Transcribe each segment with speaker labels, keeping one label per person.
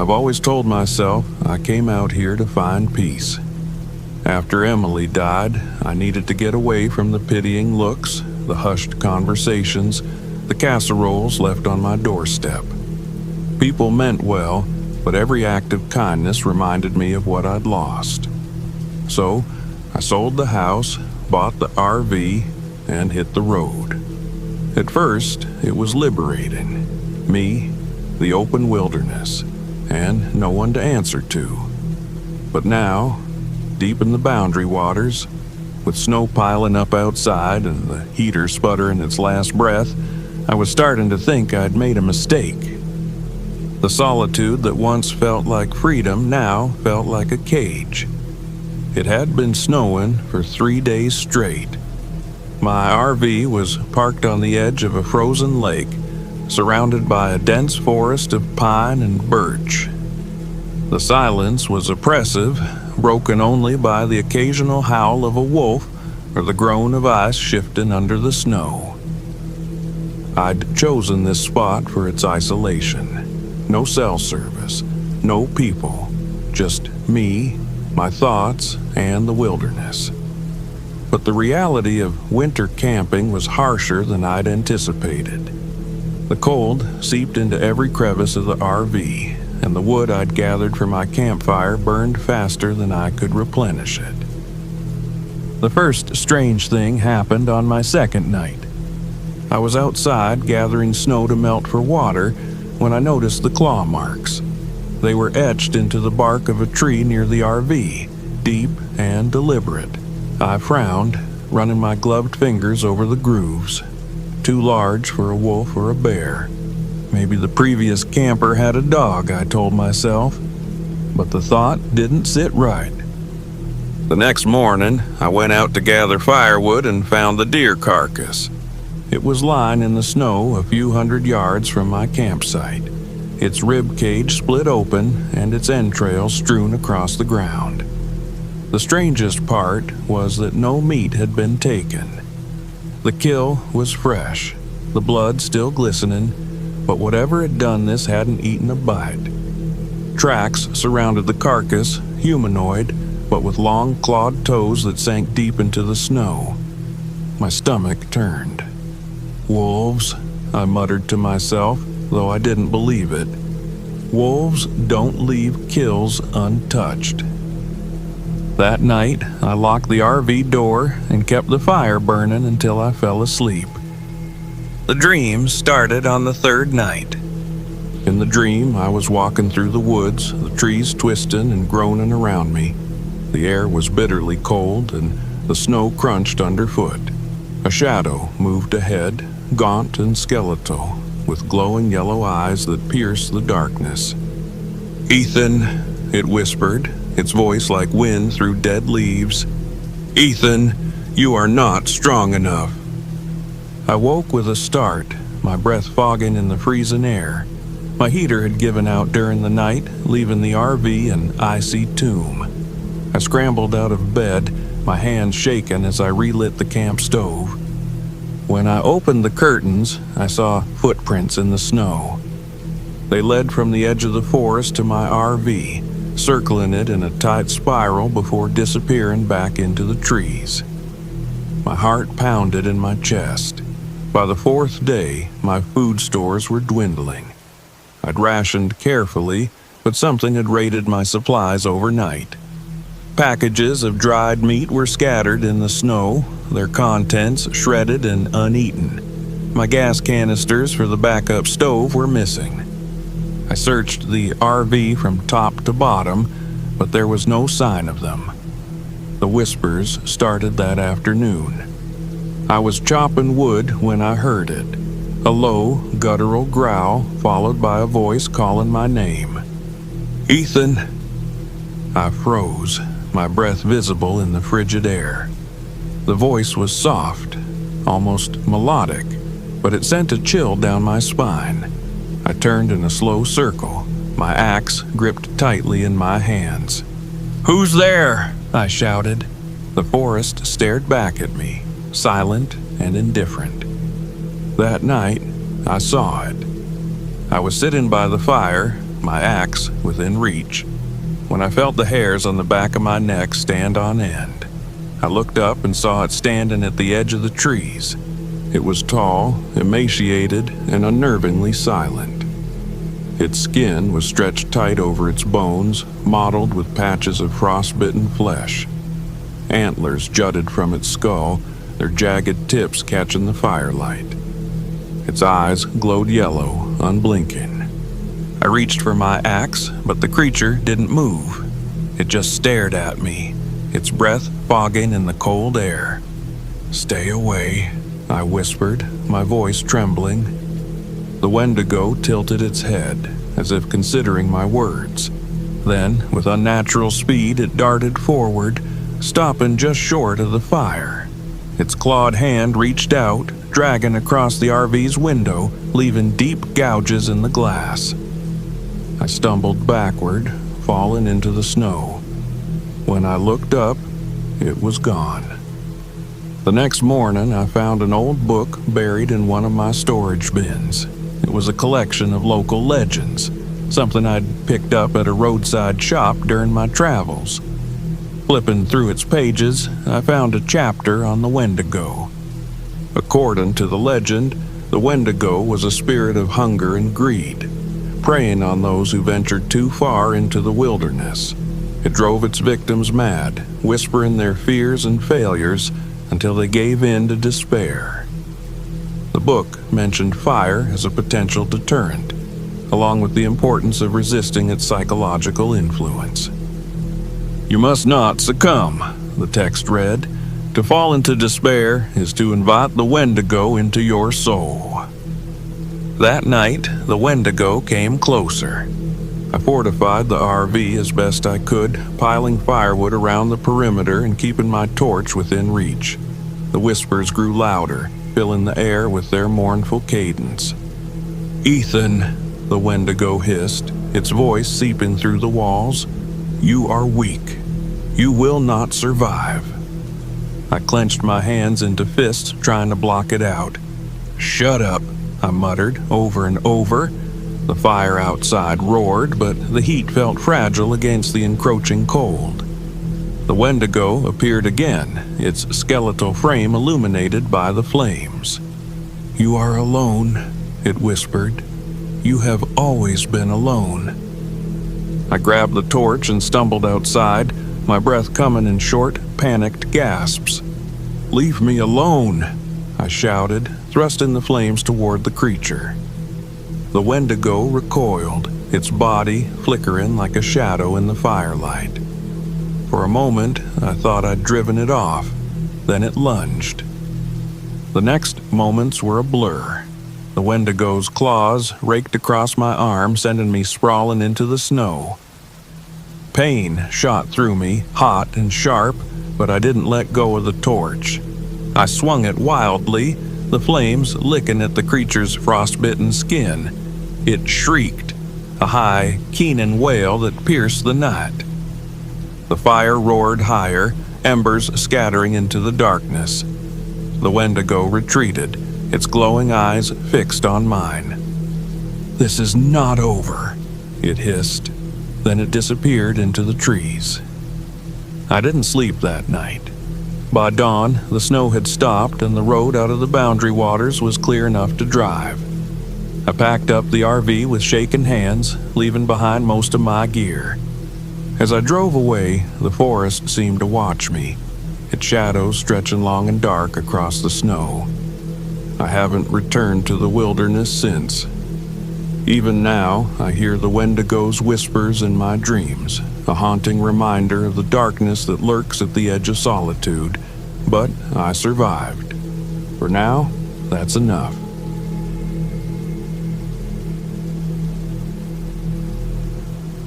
Speaker 1: I've always told myself I came out here to find peace. After Emily died, I needed to get away from the pitying looks, the hushed conversations, the casseroles left on my doorstep. People meant well, but every act of kindness reminded me of what I'd lost. So, I sold the house, bought the RV, and hit the road. At first, it was liberating. Me, the open wilderness, and no one to answer to. But now, deep in the boundary waters, with snow piling up outside and the heater sputtering its last breath, I was starting to think I'd made a mistake. The solitude that once felt like freedom now felt like a cage. It had been snowing for 3 days straight. My RV was parked on the edge of a frozen lake, surrounded by a dense forest of pine and birch. The silence was oppressive, broken only by the occasional howl of a wolf or the groan of ice shifting under the snow. I'd chosen this spot for its isolation. No cell service, no people, just me, my thoughts, and the wilderness. But the reality of winter camping was harsher than I'd anticipated. The cold seeped into every crevice of the RV, and the wood I'd gathered for my campfire burned faster than I could replenish it. The first strange thing happened on my second night. I was outside gathering snow to melt for water when I noticed the claw marks. They were etched into the bark of a tree near the RV, deep and deliberate. I frowned, running my gloved fingers over the grooves. Too large for a wolf or a bear. Maybe the previous camper had a dog, I told myself. But the thought didn't sit right. The next morning, I went out to gather firewood and found the deer carcass. It was lying in the snow a few hundred yards from my campsite, its rib cage split open and its entrails strewn across the ground. The strangest part was that no meat had been taken. The kill was fresh, the blood still glistening, but whatever had done this hadn't eaten a bite. Tracks surrounded the carcass, humanoid, but with long clawed toes that sank deep into the snow. My stomach turned. Wolves, I muttered to myself, though I didn't believe it. Wolves don't leave kills untouched. That night, I locked the RV door and kept the fire burning until I fell asleep. The dream started on the third night. In the dream, I was walking through the woods, the trees twisting and groaning around me. The air was bitterly cold and the snow crunched underfoot. A shadow moved ahead, gaunt and skeletal, with glowing yellow eyes that pierced the darkness. "Ethan," it whispered, its voice like wind through dead leaves. "Ethan, you are not strong enough." I woke with a start, my breath fogging in the freezing air. My heater had given out during the night, leaving the RV an icy tomb. I scrambled out of bed, my hands shaking as I relit the camp stove. When I opened the curtains, I saw footprints in the snow. They led from the edge of the forest to my RV, circling it in a tight spiral before disappearing back into the trees. My heart pounded in my chest. By the fourth day, my food stores were dwindling. I'd rationed carefully, but something had raided my supplies overnight. Packages of dried meat were scattered in the snow, their contents shredded and uneaten. My gas canisters for the backup stove were missing. I searched the RV from top to bottom, but there was no sign of them. The whispers started that afternoon. I was chopping wood when I heard it. A low, guttural growl followed by a voice calling my name. "Ethan!" I froze, my breath visible in the frigid air. The voice was soft, almost melodic, but it sent a chill down my spine. I turned in a slow circle, my axe gripped tightly in my hands. "Who's there?" I shouted. The forest stared back at me, silent and indifferent. That night, I saw it. I was sitting by the fire, my axe within reach. When I felt the hairs on the back of my neck stand on end, I looked up and saw it standing at the edge of the trees. It was tall, emaciated, and unnervingly silent. Its skin was stretched tight over its bones, mottled with patches of frostbitten flesh. Antlers jutted from its skull, their jagged tips catching the firelight. Its eyes glowed yellow, unblinking. I reached for my axe, but the creature didn't move. It just stared at me, its breath fogging in the cold air. "Stay away," I whispered, my voice trembling. The Wendigo tilted its head, as if considering my words. Then, with unnatural speed, it darted forward, stopping just short of the fire. Its clawed hand reached out, dragging across the RV's window, leaving deep gouges in the glass. I stumbled backward, falling into the snow. When I looked up, it was gone. The next morning, I found an old book buried in one of my storage bins. It was a collection of local legends, something I'd picked up at a roadside shop during my travels. Flipping through its pages, I found a chapter on the Wendigo. According to the legend, the Wendigo was a spirit of hunger and greed, preying on those who ventured too far into the wilderness. It drove its victims mad, whispering their fears and failures until they gave in to despair. The book mentioned fire as a potential deterrent, along with the importance of resisting its psychological influence. "You must not succumb," the text read. "To fall into despair is to invite the Wendigo into your soul." That night, the Wendigo came closer. I fortified the RV as best I could, piling firewood around the perimeter and keeping my torch within reach. The whispers grew louder, filling the air with their mournful cadence. "Ethan," the Wendigo hissed, its voice seeping through the walls, "you are weak. You will not survive." I clenched my hands into fists, trying to block it out. "Shut up," I muttered over and over. The fire outside roared, but the heat felt fragile against the encroaching cold. The Wendigo appeared again, its skeletal frame illuminated by the flames. "You are alone," it whispered. "You have always been alone." I grabbed the torch and stumbled outside, my breath coming in short, panicked gasps. "Leave me alone," I shouted, thrusting the flames toward the creature. The Wendigo recoiled, its body flickering like a shadow in the firelight. For a moment, I thought I'd driven it off, then it lunged. The next moments were a blur. The Wendigo's claws raked across my arm, sending me sprawling into the snow. Pain shot through me, hot and sharp, but I didn't let go of the torch. I swung it wildly, the flames licking at the creature's frostbitten skin. It shrieked, a high, keening wail that pierced the night. The fire roared higher, embers scattering into the darkness. The Wendigo retreated, its glowing eyes fixed on mine. "This is not over," it hissed. Then it disappeared into the trees. I didn't sleep that night. By dawn, the snow had stopped and the road out of the boundary waters was clear enough to drive. I packed up the RV with shaking hands, leaving behind most of my gear. As I drove away, the forest seemed to watch me, its shadows stretching long and dark across the snow. I haven't returned to the wilderness since. Even now, I hear the Wendigo's whispers in my dreams, a haunting reminder of the darkness that lurks at the edge of solitude. But I survived. For now, that's enough.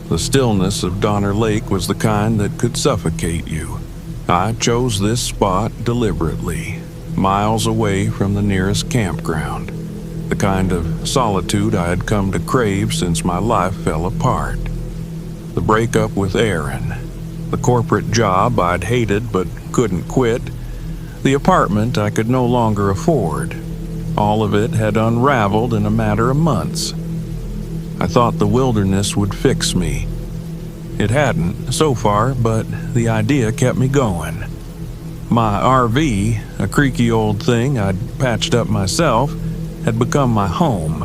Speaker 1: The stillness of Donner Lake was the kind that could suffocate you. I chose this spot deliberately, miles away from the nearest campground, the kind of solitude I had come to crave since my life fell apart. The breakup with Aaron, the corporate job I'd hated but couldn't quit, the apartment I could no longer afford, all of it had unraveled in a matter of months. I thought the wilderness would fix me. It hadn't so far, but the idea kept me going. My RV, a creaky old thing I'd patched up myself, had become my home.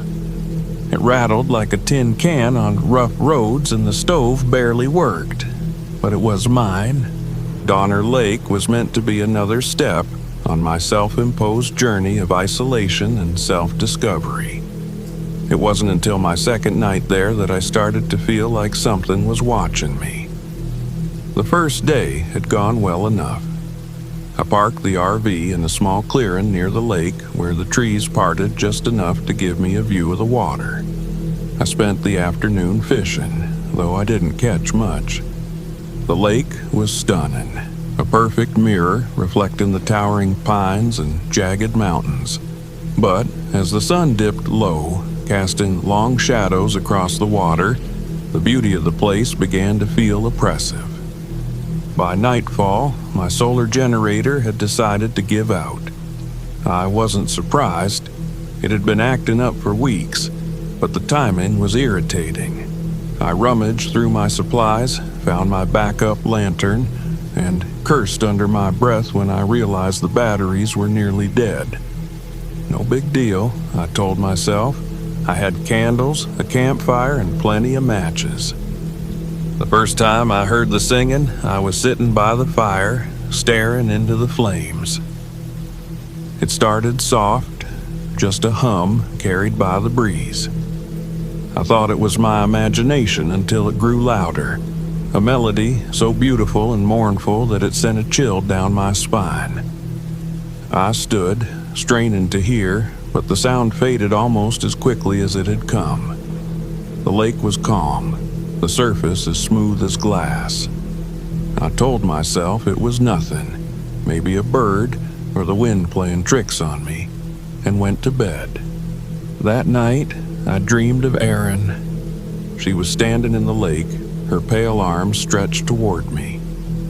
Speaker 1: It rattled like a tin can on rough roads and the stove barely worked, but it was mine. Donner Lake was meant to be another step on my self-imposed journey of isolation and self-discovery. It wasn't until my second night there that I started to feel like something was watching me. The first day had gone well enough. I parked the RV in a small clearing near the lake where the trees parted just enough to give me a view of the water. I spent the afternoon fishing, though I didn't catch much. The lake was stunning, a perfect mirror reflecting the towering pines and jagged mountains. But as the sun dipped low, casting long shadows across the water, the beauty of the place began to feel oppressive. By nightfall, my solar generator had decided to give out. I wasn't surprised. It had been acting up for weeks, but the timing was irritating. I rummaged through my supplies, found my backup lantern, and cursed under my breath when I realized the batteries were nearly dead. No big deal, I told myself. I had candles, a campfire, and plenty of matches. The first time I heard the singing, I was sitting by the fire, staring into the flames. It started soft, just a hum carried by the breeze. I thought it was my imagination until it grew louder, a melody so beautiful and mournful that it sent a chill down my spine. I stood, straining to hear, but the sound faded almost as quickly as it had come. The lake was calm, the surface as smooth as glass. I told myself it was nothing, maybe a bird or the wind playing tricks on me, and went to bed. That night, I dreamed of Erin. She was standing in the lake, her pale arms stretched toward me.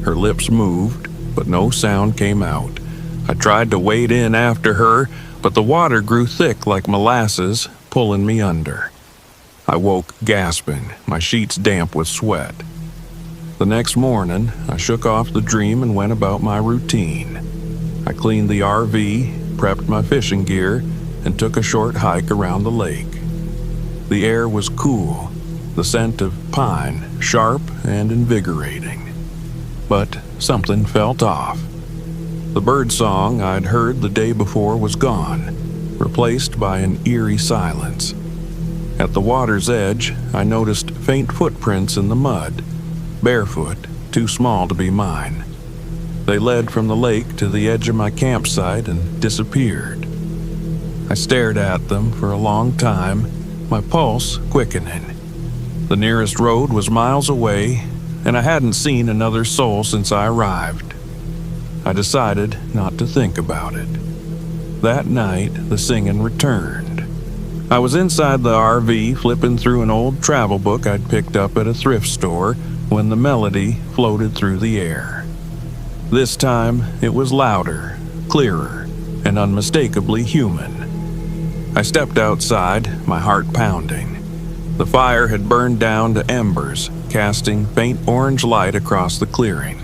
Speaker 1: Her lips moved, but no sound came out. I tried to wade in after her, but the water grew thick like molasses, pulling me under. I woke gasping, my sheets damp with sweat. The next morning, I shook off the dream and went about my routine. I cleaned the RV, prepped my fishing gear, and took a short hike around the lake. The air was cool, the scent of pine sharp and invigorating. But something felt off. The bird song I'd heard the day before was gone, replaced by an eerie silence. At the water's edge, I noticed faint footprints in the mud, barefoot, too small to be mine. They led from the lake to the edge of my campsite and disappeared. I stared at them for a long time, my pulse quickening. The nearest road was miles away, and I hadn't seen another soul since I arrived. I decided not to think about it. That night, the singing returned. I was inside the RV flipping through an old travel book I'd picked up at a thrift store when the melody floated through the air. This time, it was louder, clearer, and unmistakably human. I stepped outside, my heart pounding. The fire had burned down to embers, casting faint orange light across the clearing.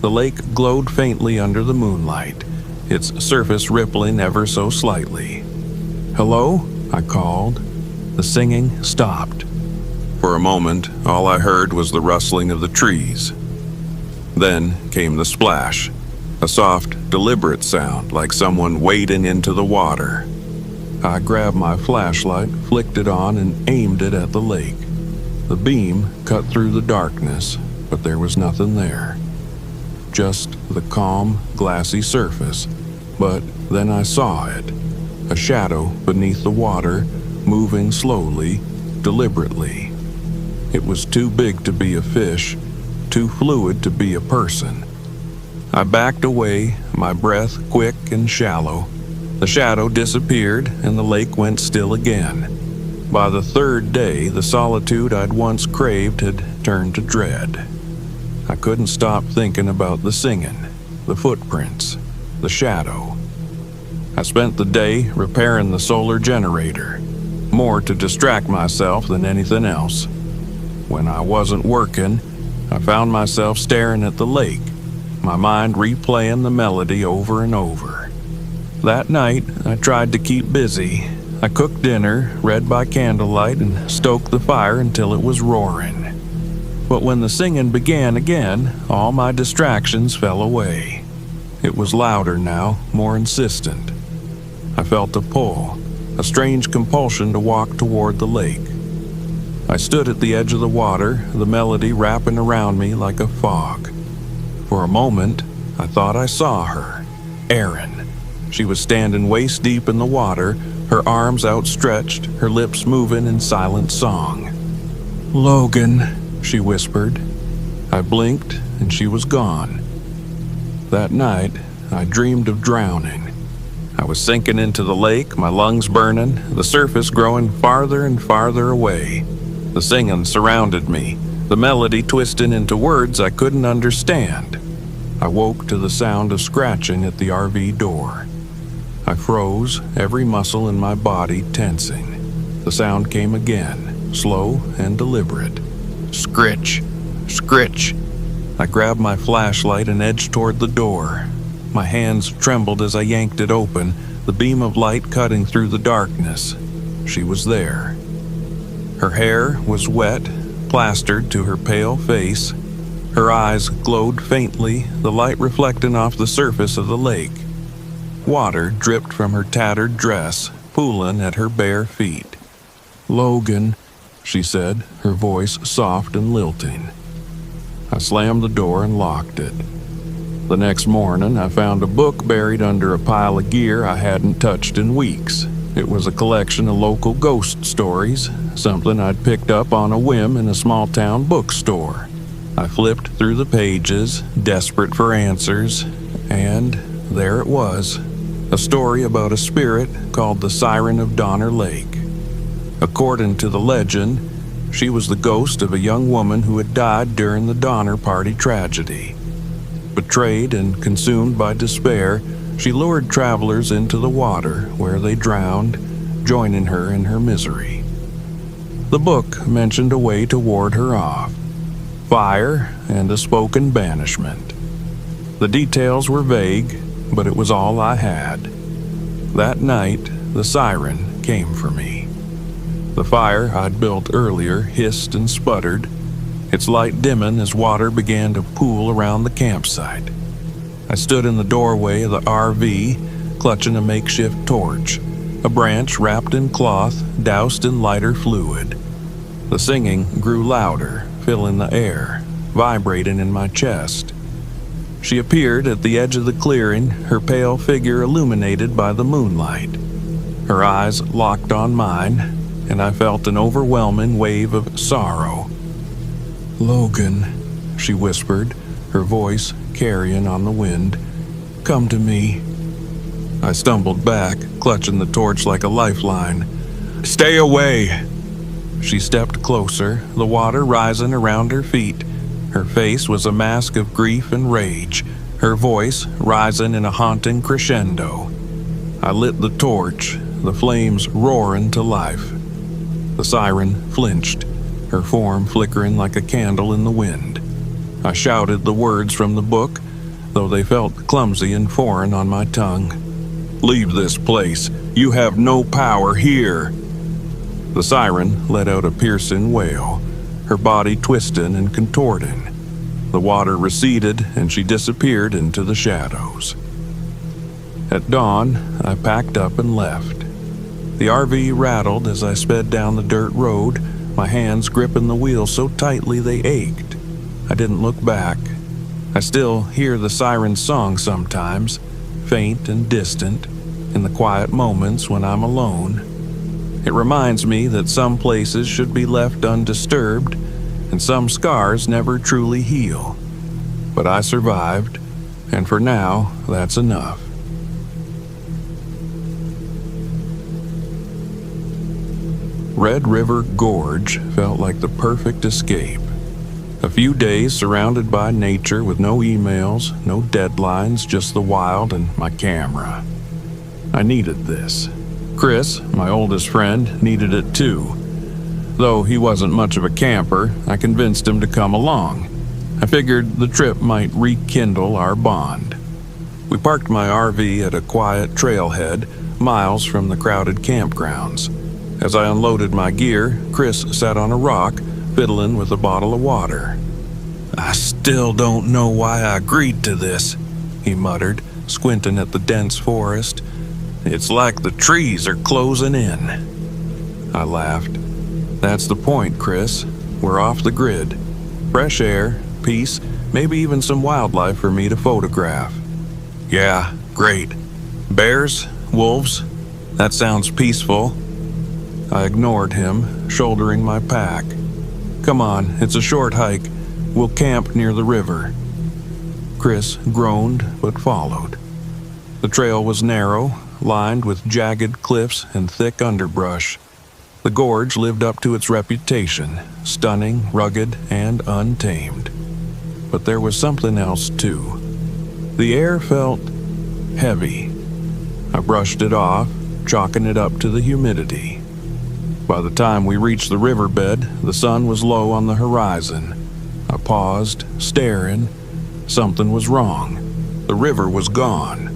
Speaker 1: The lake glowed faintly under the moonlight, its surface rippling ever so slightly. "Hello?" I called. The singing stopped. For a moment, all I heard was the rustling of the trees. Then came the splash, a soft, deliberate sound like someone wading into the water. I grabbed my flashlight, flicked it on, and aimed it at the lake. The beam cut through the darkness, but there was nothing there. Just the calm, glassy surface. But then I saw it, a shadow beneath the water, moving slowly, deliberately. It was too big to be a fish, too fluid to be a person. I backed away, my breath quick and shallow. The shadow disappeared, and the lake went still again. By the third day, the solitude I'd once craved had turned to dread. I couldn't stop thinking about the singing, the footprints, the shadow. I spent the day repairing the solar generator. more to distract myself than anything else. When I wasn't working, I found myself staring at the lake, my mind replaying the melody over and over. That night, I tried to keep busy. I cooked dinner, read by candlelight, and stoked the fire until it was roaring. But when the singing began again, all my distractions fell away. It was louder now, more insistent. I felt a pull, a strange compulsion to walk toward the lake. I stood at the edge of the water, the melody wrapping around me like a fog. For a moment, I thought I saw her, Erin. She was standing waist deep in the water, her arms outstretched, her lips moving in silent song. "Logan," she whispered. I blinked, and she was gone. That night, I dreamed of drowning. I was sinking into the lake, my lungs burning, the surface growing farther and farther away. The singing surrounded me, the melody twisting into words I couldn't understand. I woke to the sound of scratching at the RV door. I froze, every muscle in my body tensing. The sound came again, slow and deliberate. Scritch, scritch. I grabbed my flashlight and edged toward the door. My hands trembled as I yanked it open, the beam of light cutting through the darkness. She was there. Her hair was wet, plastered to her pale face. Her eyes glowed faintly, the light reflecting off the surface of the lake. Water dripped from her tattered dress, pooling at her bare feet. "Logan," she said, her voice soft and lilting. I slammed the door and locked it. The next morning, I found a book buried under a pile of gear I hadn't touched in weeks. It was a collection of local ghost stories, something I'd picked up on a whim in a small-town bookstore. I flipped through the pages, desperate for answers, and there it was, a story about a spirit called the Siren of Donner Lake. According to the legend, she was the ghost of a young woman who had died during the Donner Party tragedy. Betrayed and consumed by despair, she lured travelers into the water, where they drowned, joining her in her misery. The book mentioned a way to ward her off: fire and a spoken banishment. The details were vague, but it was all I had. That night, the siren came for me. The fire I'd built earlier hissed and sputtered, its light dimming as water began to pool around the campsite. I stood in the doorway of the RV, clutching a makeshift torch, a branch wrapped in cloth, doused in lighter fluid. The singing grew louder, filling the air, vibrating in my chest. She appeared at the edge of the clearing, her pale figure illuminated by the moonlight. Her eyes locked on mine, and I felt an overwhelming wave of sorrow. "Logan," she whispered, her voice carrying on the wind. "Come to me." I stumbled back, clutching the torch like a lifeline. "Stay away!" She stepped closer, the water rising around her feet. Her face was a mask of grief and rage, her voice rising in a haunting crescendo. I lit the torch, the flames roaring to life. The siren flinched, her form flickering like a candle in the wind. I shouted the words from the book, though they felt clumsy and foreign on my tongue. "Leave this place. You have no power here." The siren let out a piercing wail, her body twisting and contorting. The water receded, and she disappeared into the shadows. At dawn, I packed up and left. The RV rattled as I sped down the dirt road, my hands gripping the wheel so tightly they ached. I didn't look back. I still hear the siren's song sometimes, faint and distant, in the quiet moments when I'm alone. It reminds me that some places should be left undisturbed, and some scars never truly heal. But I survived, and for now, that's enough. Red River Gorge felt like the perfect escape. A few days surrounded by nature with no emails, no deadlines, just the wild and my camera. I needed this. Chris, my oldest friend, needed it too. Though he wasn't much of a camper, I convinced him to come along. I figured the trip might rekindle our bond. We parked my RV at a quiet trailhead, miles from the crowded campgrounds. As I unloaded my gear, Chris sat on a rock, fiddling with a bottle of water. "I still don't know why I agreed to this," he muttered, squinting at the dense forest. "It's like the trees are closing in." I laughed. "That's the point, Chris. We're off the grid. Fresh air, peace, maybe even some wildlife for me to photograph." "Yeah, great. Bears? Wolves? That sounds peaceful." I ignored him, shouldering my pack. "Come on, it's a short hike. We'll camp near the river." Chris groaned but followed. The trail was narrow, lined with jagged cliffs and thick underbrush. The gorge lived up to its reputation, stunning, rugged, and untamed. But there was something else too. The air felt heavy. I brushed it off, chalking it up to the humidity. By the time we reached the riverbed, the sun was low on the horizon. I paused, staring. Something was wrong. The river was gone.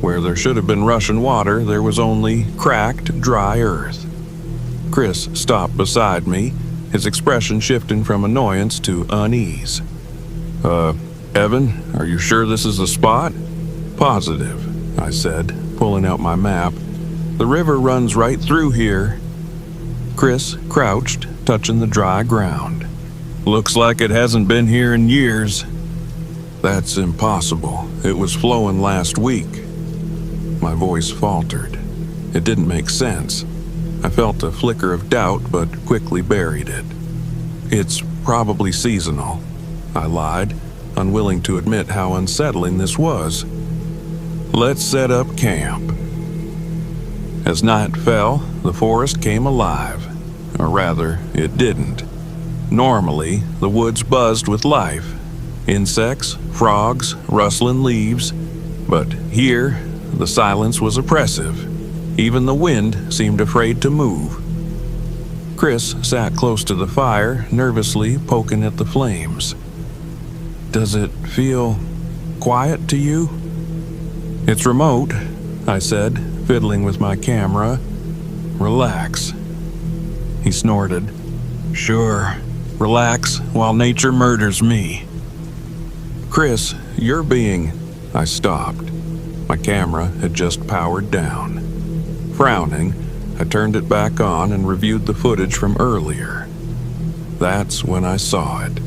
Speaker 1: Where there should have been rushing water, there was only cracked, dry earth. Chris stopped beside me, his expression shifting from annoyance to unease. Evan, are you sure this is the spot?" "Positive," I said, pulling out my map. "The river runs right through here." Chris crouched, touching the dry ground. "Looks like it hasn't been here in years." "That's impossible. It was flowing last week." My voice faltered. It didn't make sense. I felt a flicker of doubt, but quickly buried it. "It's probably seasonal," I lied, unwilling to admit how unsettling this was. "Let's set up camp." As night fell, the forest came alive. Or rather, it didn't. Normally, the woods buzzed with life. Insects, frogs, rustling leaves. But here, the silence was oppressive. Even the wind seemed afraid to move. Chris sat close to the fire, nervously poking at the flames. "Does it feel quiet to you?" "It's remote," I said, fiddling with my camera. "Relax." He snorted. "Sure, relax while nature murders me." "Chris, you're being..." I stopped. My camera had just powered down. Frowning, I turned it back on and reviewed the footage from earlier. That's when I saw it.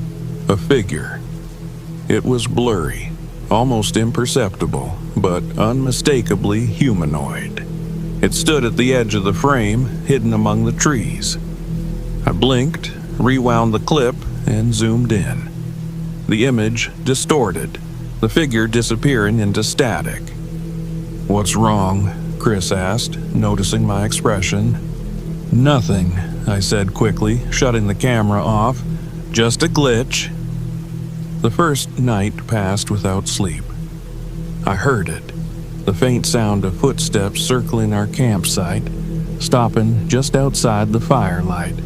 Speaker 1: A figure. It was blurry, almost imperceptible, but unmistakably humanoid. It stood at the edge of the frame, hidden among the trees. I blinked, rewound the clip, and zoomed in. The image distorted, the figure disappearing into static. "What's wrong?" Chris asked, noticing my expression. "Nothing," I said quickly, shutting the camera off. "Just a glitch." The first night passed without sleep. I heard it, the faint sound of footsteps circling our campsite, stopping just outside the firelight.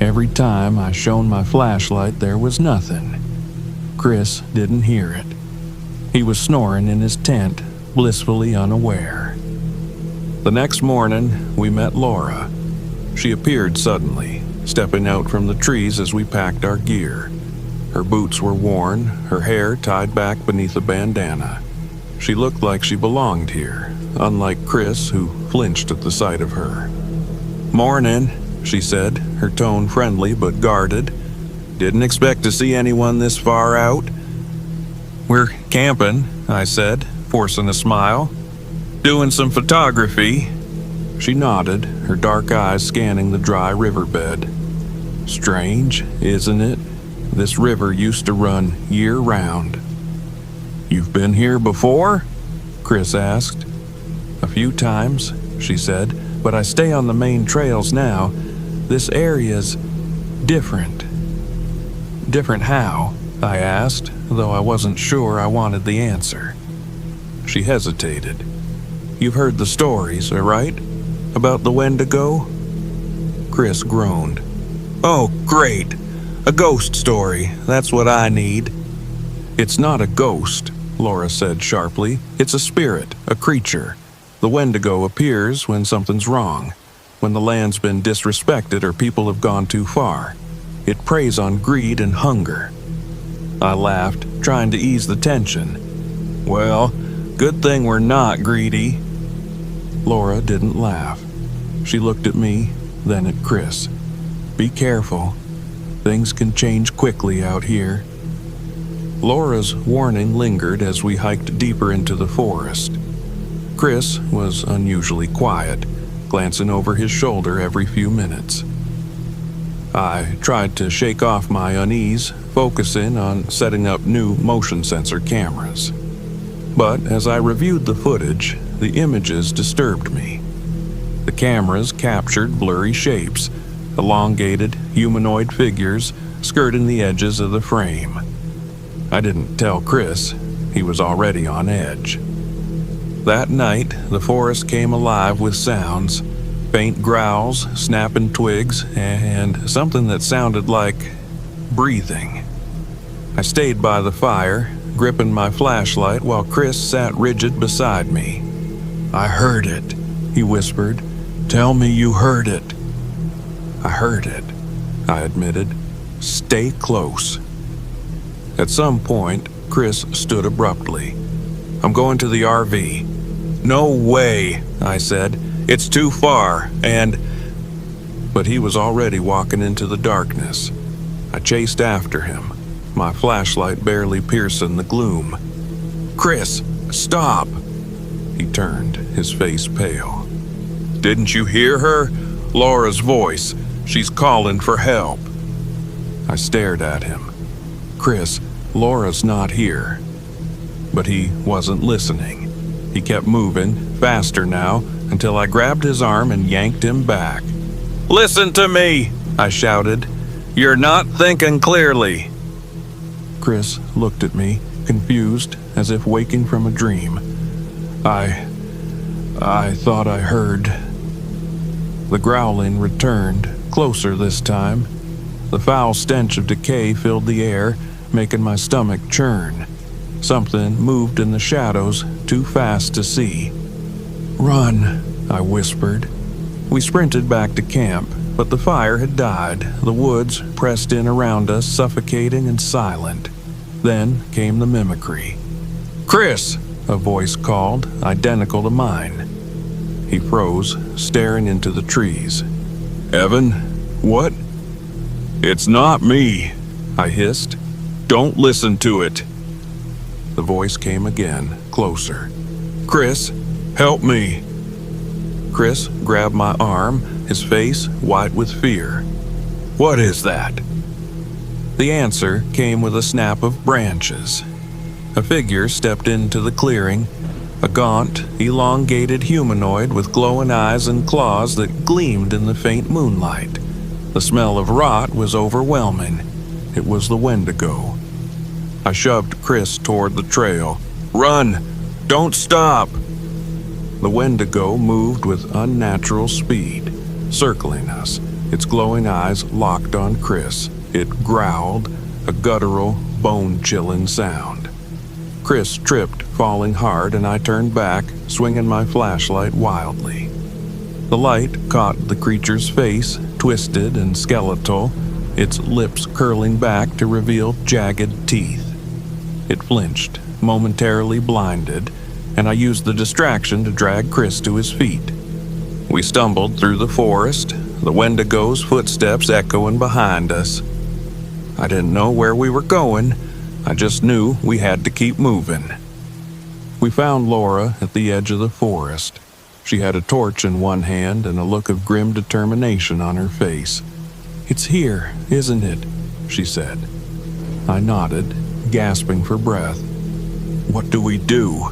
Speaker 1: Every time I shone my flashlight, there was nothing. Chris didn't hear it. He was snoring in his tent, blissfully unaware. The next morning, we met Laura. She appeared suddenly, stepping out from the trees as we packed our gear. Her boots were worn, her hair tied back beneath a bandana. She looked like she belonged here, unlike Chris, who flinched at the sight of her. "Morning," she said, her tone friendly but guarded. "Didn't expect to see anyone this far out." "We're camping," I said, forcing a smile. "Doing some photography." She nodded, her dark eyes scanning the dry riverbed. "Strange, isn't it? This river used to run year-round." "You've been here before?" Chris asked. "A few times," she said, "but I stay on the main trails now. This area's different." "Different how?" I asked, though I wasn't sure I wanted the answer. She hesitated. "You've heard the stories, right? About the Wendigo?" Chris groaned. "Oh, great! A ghost story. That's what I need." "It's not a ghost," Laura said sharply. "It's a spirit, a creature. The Wendigo appears when something's wrong, when the land's been disrespected or people have gone too far. It preys on greed and hunger." I laughed, trying to ease the tension. "Well, good thing we're not greedy." Laura didn't laugh. She looked at me, then at Chris. "Be careful. Things can change quickly out here." Laura's warning lingered as we hiked deeper into the forest. Chris was unusually quiet, glancing over his shoulder every few minutes. I tried to shake off my unease, focusing on setting up new motion sensor cameras. But as I reviewed the footage, the images disturbed me. The cameras captured blurry shapes, elongated humanoid figures skirting the edges of the frame. I didn't tell Chris. He was already on edge. That night, the forest came alive with sounds, faint growls, snapping twigs, and something that sounded like breathing. I stayed by the fire, gripping my flashlight while Chris sat rigid beside me. "I heard it," he whispered. "Tell me you heard it." "I heard it," I admitted. "Stay close." At some point, Chris stood abruptly. "I'm going to the RV." "No way," I said. "It's too far, and—" But he was already walking into the darkness. I chased after him, my flashlight barely piercing the gloom. "Chris, stop!" He turned, his face pale. "Didn't you hear her? Laura's voice. She's calling for help." I stared at him. "Chris, Laura's not here." But he wasn't listening. He kept moving, faster now, until I grabbed his arm and yanked him back. "Listen to me!" I shouted. "You're not thinking clearly." Chris looked at me, confused, as if waking from a dream. I thought I heard." The growling returned, closer this time. The foul stench of decay filled the air, making my stomach churn. Something moved in the shadows, too fast to see. "Run," I whispered. We sprinted back to camp, but the fire had died. The woods pressed in around us, suffocating and silent. Then came the mimicry. "Chris!" a voice called, identical to mine. He froze, staring into the trees. "Evan, what?" "It's not me," I hissed. "Don't listen to it." The voice came again, closer. "Chris, help me." Chris grabbed my arm, his face white with fear. "What is that?" The answer came with a snap of branches. A figure stepped into the clearing, a gaunt, elongated humanoid with glowing eyes and claws that gleamed in the faint moonlight. The smell of rot was overwhelming. It was the Wendigo. I shoved Chris toward the trail. "Run! Don't stop!" The Wendigo moved with unnatural speed, circling us, its glowing eyes locked on Chris. It growled, a guttural, bone-chilling sound. Chris tripped, falling hard, and I turned back, swinging my flashlight wildly. The light caught the creature's face, twisted and skeletal, its lips curling back to reveal jagged teeth. It flinched, momentarily blinded, and I used the distraction to drag Chris to his feet. We stumbled through the forest, the Wendigo's footsteps echoing behind us. I didn't know where we were going. I just knew we had to keep moving. We found Laura at the edge of the forest. She had a torch in one hand and a look of grim determination on her face. "It's here, isn't it?" she said. I nodded, gasping for breath. "What do we do?"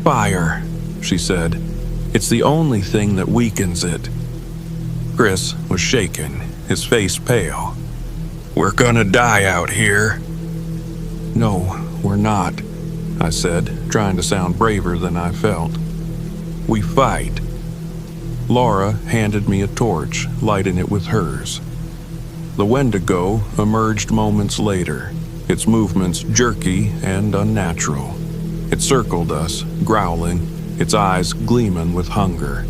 Speaker 1: "Fire," she said. "It's the only thing that weakens it." Chris was shaking, his face pale. "We're gonna die out here." "No, we're not," I said, trying to sound braver than I felt. "We fight." Laura handed me a torch, lighting it with hers. The Wendigo emerged moments later, its movements jerky and unnatural. It circled us, growling, its eyes gleaming with hunger.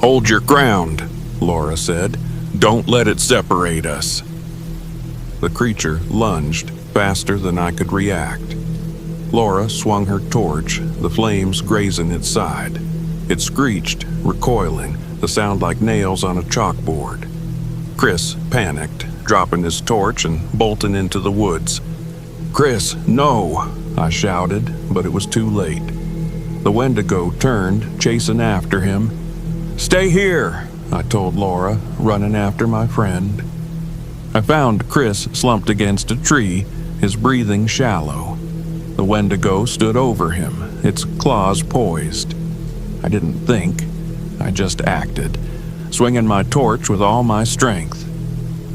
Speaker 1: "Hold your ground," Laura said. "Don't let it separate us." The creature lunged faster than I could react. Laura swung her torch, the flames grazing its side. It screeched, recoiling, the sound like nails on a chalkboard. Chris panicked, dropping his torch and bolting into the woods. "Chris, no!" I shouted, but it was too late. The Wendigo turned, chasing after him. "Stay here," I told Laura, running after my friend. I found Chris slumped against a tree, his breathing shallow. The Wendigo stood over him, its claws poised. I didn't think, I just acted, swinging my torch with all my strength.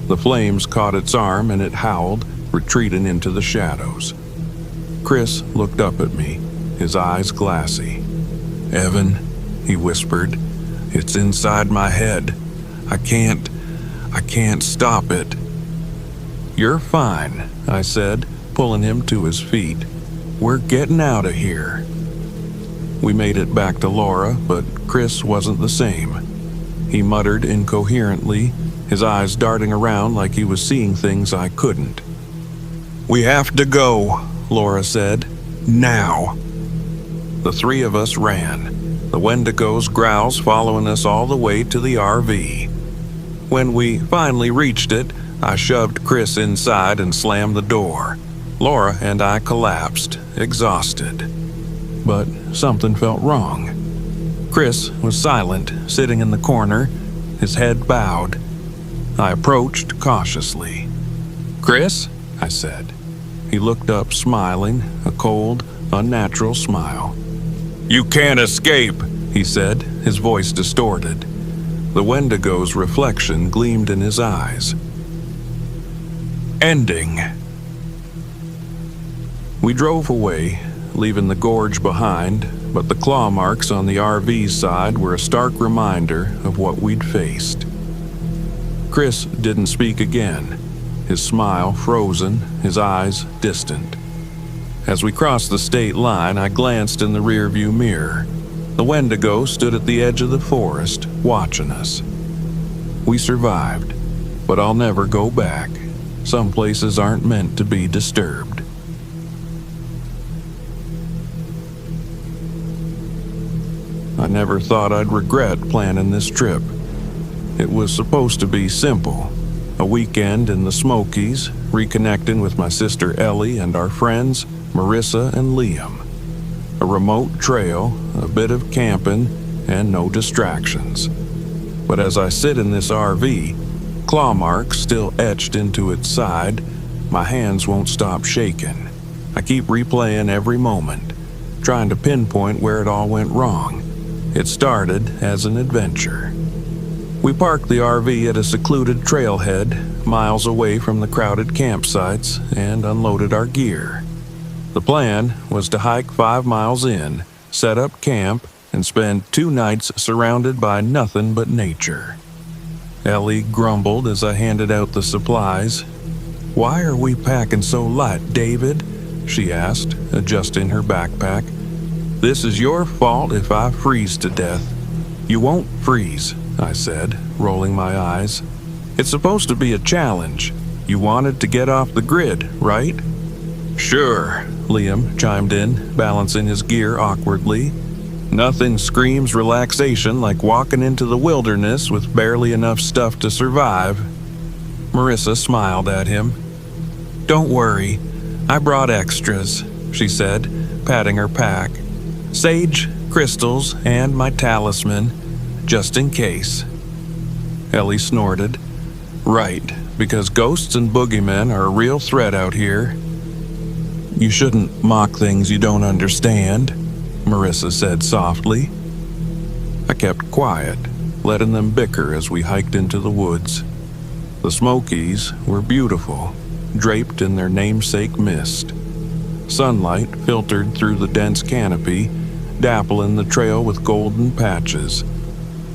Speaker 1: The flames caught its arm and it howled, retreating into the shadows. Chris looked up at me, his eyes glassy. "Evan," he whispered, "it's inside my head. I can't stop it." "You're fine," I said, pulling him to his feet. "We're getting out of here." We made it back to Laura, but Chris wasn't the same. He muttered incoherently, his eyes darting around like he was seeing things I couldn't. "We have to go," Laura said. "Now." The three of us ran, the Wendigo's growls following us all the way to the RV. When we finally reached it, I shoved Chris inside and slammed the door. Laura and I collapsed, exhausted. But something felt wrong. Chris was silent, sitting in the corner, his head bowed. I approached cautiously. "Chris?" I said. He looked up, smiling, a cold, unnatural smile. "You can't escape," he said, his voice distorted. The Wendigo's reflection gleamed in his eyes. Ending. We drove away, leaving the gorge behind, but the claw marks on the RV's side were a stark reminder of what we'd faced. Chris didn't speak again, his smile frozen, his eyes distant. As we crossed the state line, I glanced in the rearview mirror. The Wendigo stood at the edge of the forest, watching us. We survived, but I'll never go back. Some places aren't meant to be disturbed. I never thought I'd regret planning this trip. It was supposed to be simple. A weekend in the Smokies, reconnecting with my sister Ellie and our friends, Marissa and Liam. A remote trail, a bit of camping, and no distractions. But as I sit in this RV, claw marks still etched into its side, my hands won't stop shaking. I keep replaying every moment, trying to pinpoint where it all went wrong. It started as an adventure. We parked the RV at a secluded trailhead, miles away from the crowded campsites, and unloaded our gear. The plan was to hike 5 miles in, set up camp, and spend 2 nights surrounded by nothing but nature. Ellie grumbled as I handed out the supplies. "Why are we packing so light, David?" she asked, adjusting her backpack. "This is your fault if I freeze to death." "You won't freeze," I said, rolling my eyes. "It's supposed to be a challenge. You wanted to get off the grid, right?" "Sure," Liam chimed in, balancing his gear awkwardly. "Nothing screams relaxation like walking into the wilderness with barely enough stuff to survive." Marissa smiled at him. "Don't worry, I brought extras," she said, patting her pack. "Sage, crystals, and my talisman, just in case." Ellie snorted. "Right, because ghosts and boogeymen are a real threat out here." "You shouldn't mock things you don't understand," Marissa said softly. I kept quiet, letting them bicker as we hiked into the woods. The Smokies were beautiful, draped in their namesake mist. Sunlight filtered through the dense canopy, dappling the trail with golden patches.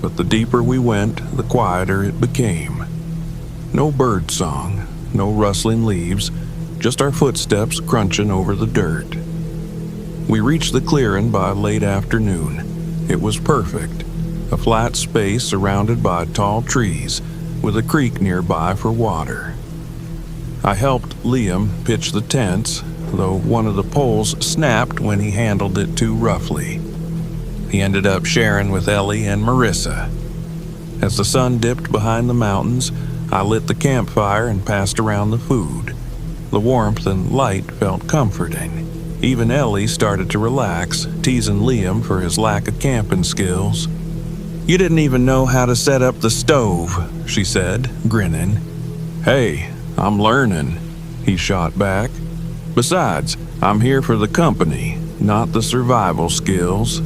Speaker 1: but the deeper we went, the quieter it became. No bird song, no rustling leaves, just our footsteps crunching over the dirt. We reached the clearing by late afternoon. It was perfect, a flat space surrounded by tall trees, with a creek nearby for water. I helped Liam pitch the tents, though one of the poles snapped when he handled it too roughly. He ended up sharing with Ellie and Marissa. As the sun dipped behind the mountains, I lit the campfire and passed around the food. The warmth and light felt comforting. Even Ellie started to relax, teasing Liam for his lack of camping skills. "You didn't even know how to set up the stove," she said, grinning. "Hey, I'm learning," he shot back. "Besides, I'm here for the company, not the survival skills."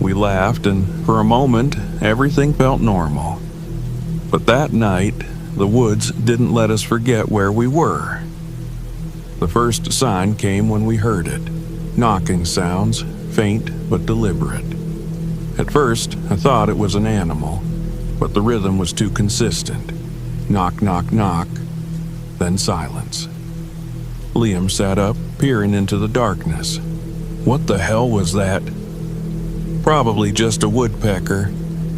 Speaker 1: We laughed, and for a moment, everything felt normal. But that night, the woods didn't let us forget where we were. The first sign came when we heard it. Knocking sounds, faint but deliberate. At first, I thought it was an animal, but the rhythm was too consistent. Knock, knock, knock, then silence. Liam sat up, peering into the darkness. "What the hell was that?" "Probably just a woodpecker,"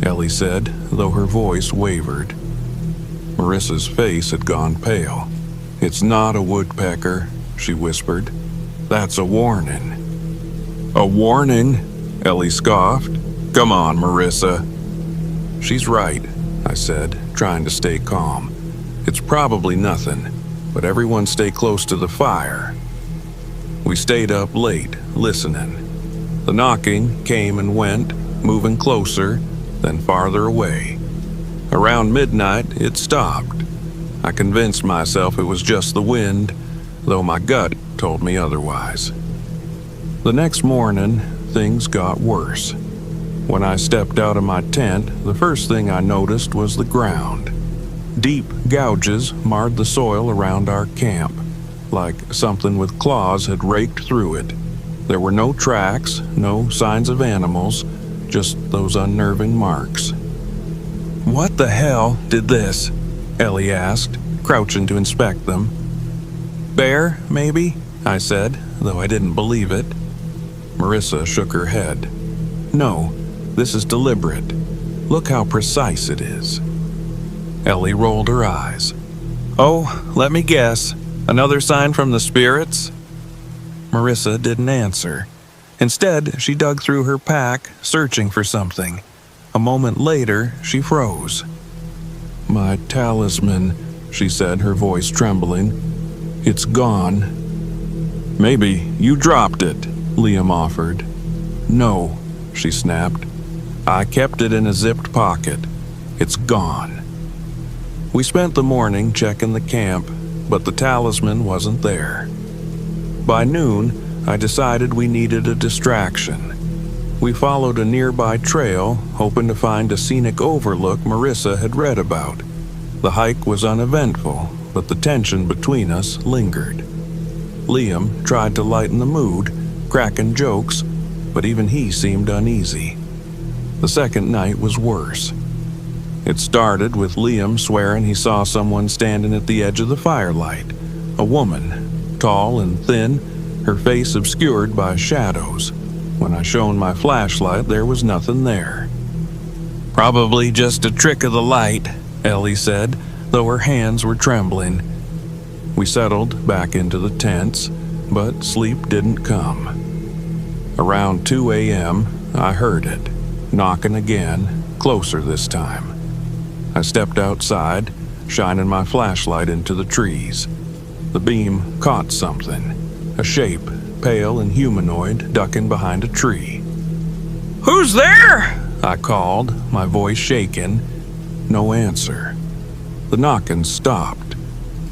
Speaker 1: Ellie said, though her voice wavered. Marissa's face had gone pale. "It's not a woodpecker," she whispered. "That's a warning." "A warning?" Ellie scoffed. "Come on, Marissa." "She's right," I said, trying to stay calm. "It's probably nothing, but everyone stay close to the fire." We stayed up late, listening. The knocking came and went, moving closer, then farther away. Around midnight, it stopped. I convinced myself it was just the wind, though my gut told me otherwise. The next morning, things got worse. When I stepped out of my tent, the first thing I noticed was the ground. Deep gouges marred the soil around our camp, like something with claws had raked through it. There were no tracks, no signs of animals, just those unnerving marks. "What the hell did this?" Ellie asked, crouching to inspect them. "Bear, maybe?" I said, though I didn't believe it. Marissa shook her head. "No, this is deliberate. Look how precise it is." Ellie rolled her eyes. "Oh, let me guess. Another sign from the spirits?" Marissa didn't answer. Instead, she dug through her pack, searching for something. A moment later, she froze. "My talisman," she said, her voice trembling. "It's gone." "Maybe you dropped it," Liam offered. "No," she snapped. "I kept it in a zipped pocket. It's gone." We spent the morning checking the camp, but the talisman wasn't there. By noon, I decided we needed a distraction. We followed a nearby trail, hoping to find a scenic overlook Marissa had read about. The hike was uneventful, but the tension between us lingered. Liam tried to lighten the mood, cracking jokes, but even he seemed uneasy. The second night was worse. It started with Liam swearing he saw someone standing at the edge of the firelight. A woman, tall and thin, her face obscured by shadows. When I shone my flashlight, there was nothing there. "Probably just a trick of the light," Ellie said, though her hands were trembling. We settled back into the tents, but sleep didn't come. Around 2 a.m., I heard it, knocking again, closer this time. I stepped outside, shining my flashlight into the trees. The beam caught something, a shape, pale and humanoid, ducking behind a tree. "Who's there?" I called, my voice shaking. No answer. The knocking stopped.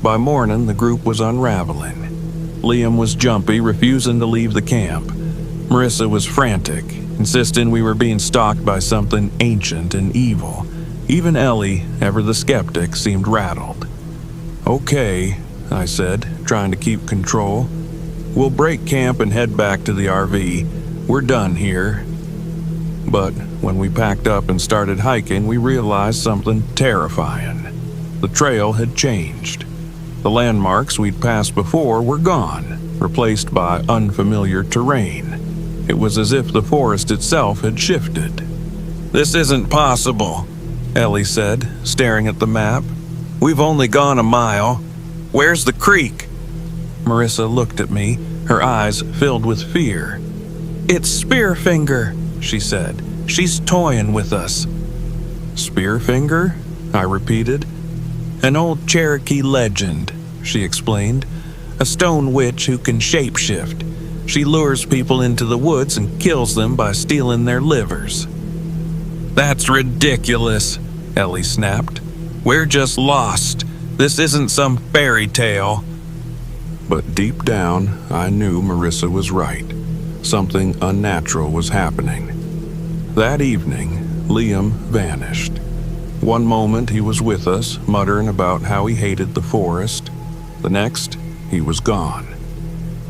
Speaker 1: By morning, the group was unraveling. Liam was jumpy, refusing to leave the camp. Marissa was frantic, insisting we were being stalked by something ancient and evil. Even Ellie, ever the skeptic, seemed rattled. "Okay," I said, trying to keep control. "We'll break camp and head back to the RV. We're done here." But when we packed up and started hiking, we realized something terrifying. The trail had changed. The landmarks we'd passed before were gone, replaced by unfamiliar terrain. It was as if the forest itself had shifted. "This isn't possible," Ellie said, staring at the map. "We've only gone a mile. Where's the creek?" Marissa looked at me, her eyes filled with fear. "It's Spearfinger," she said. "She's toying with us." "Spearfinger?" I repeated. "An old Cherokee legend," she explained. "A stone witch who can shapeshift. She lures people into the woods and kills them by stealing their livers." "That's ridiculous," Ellie snapped. "We're just lost. This isn't some fairy tale." But deep down, I knew Marissa was right. Something unnatural was happening. That evening, Liam vanished. One moment he was with us, muttering about how he hated the forest. The next, he was gone.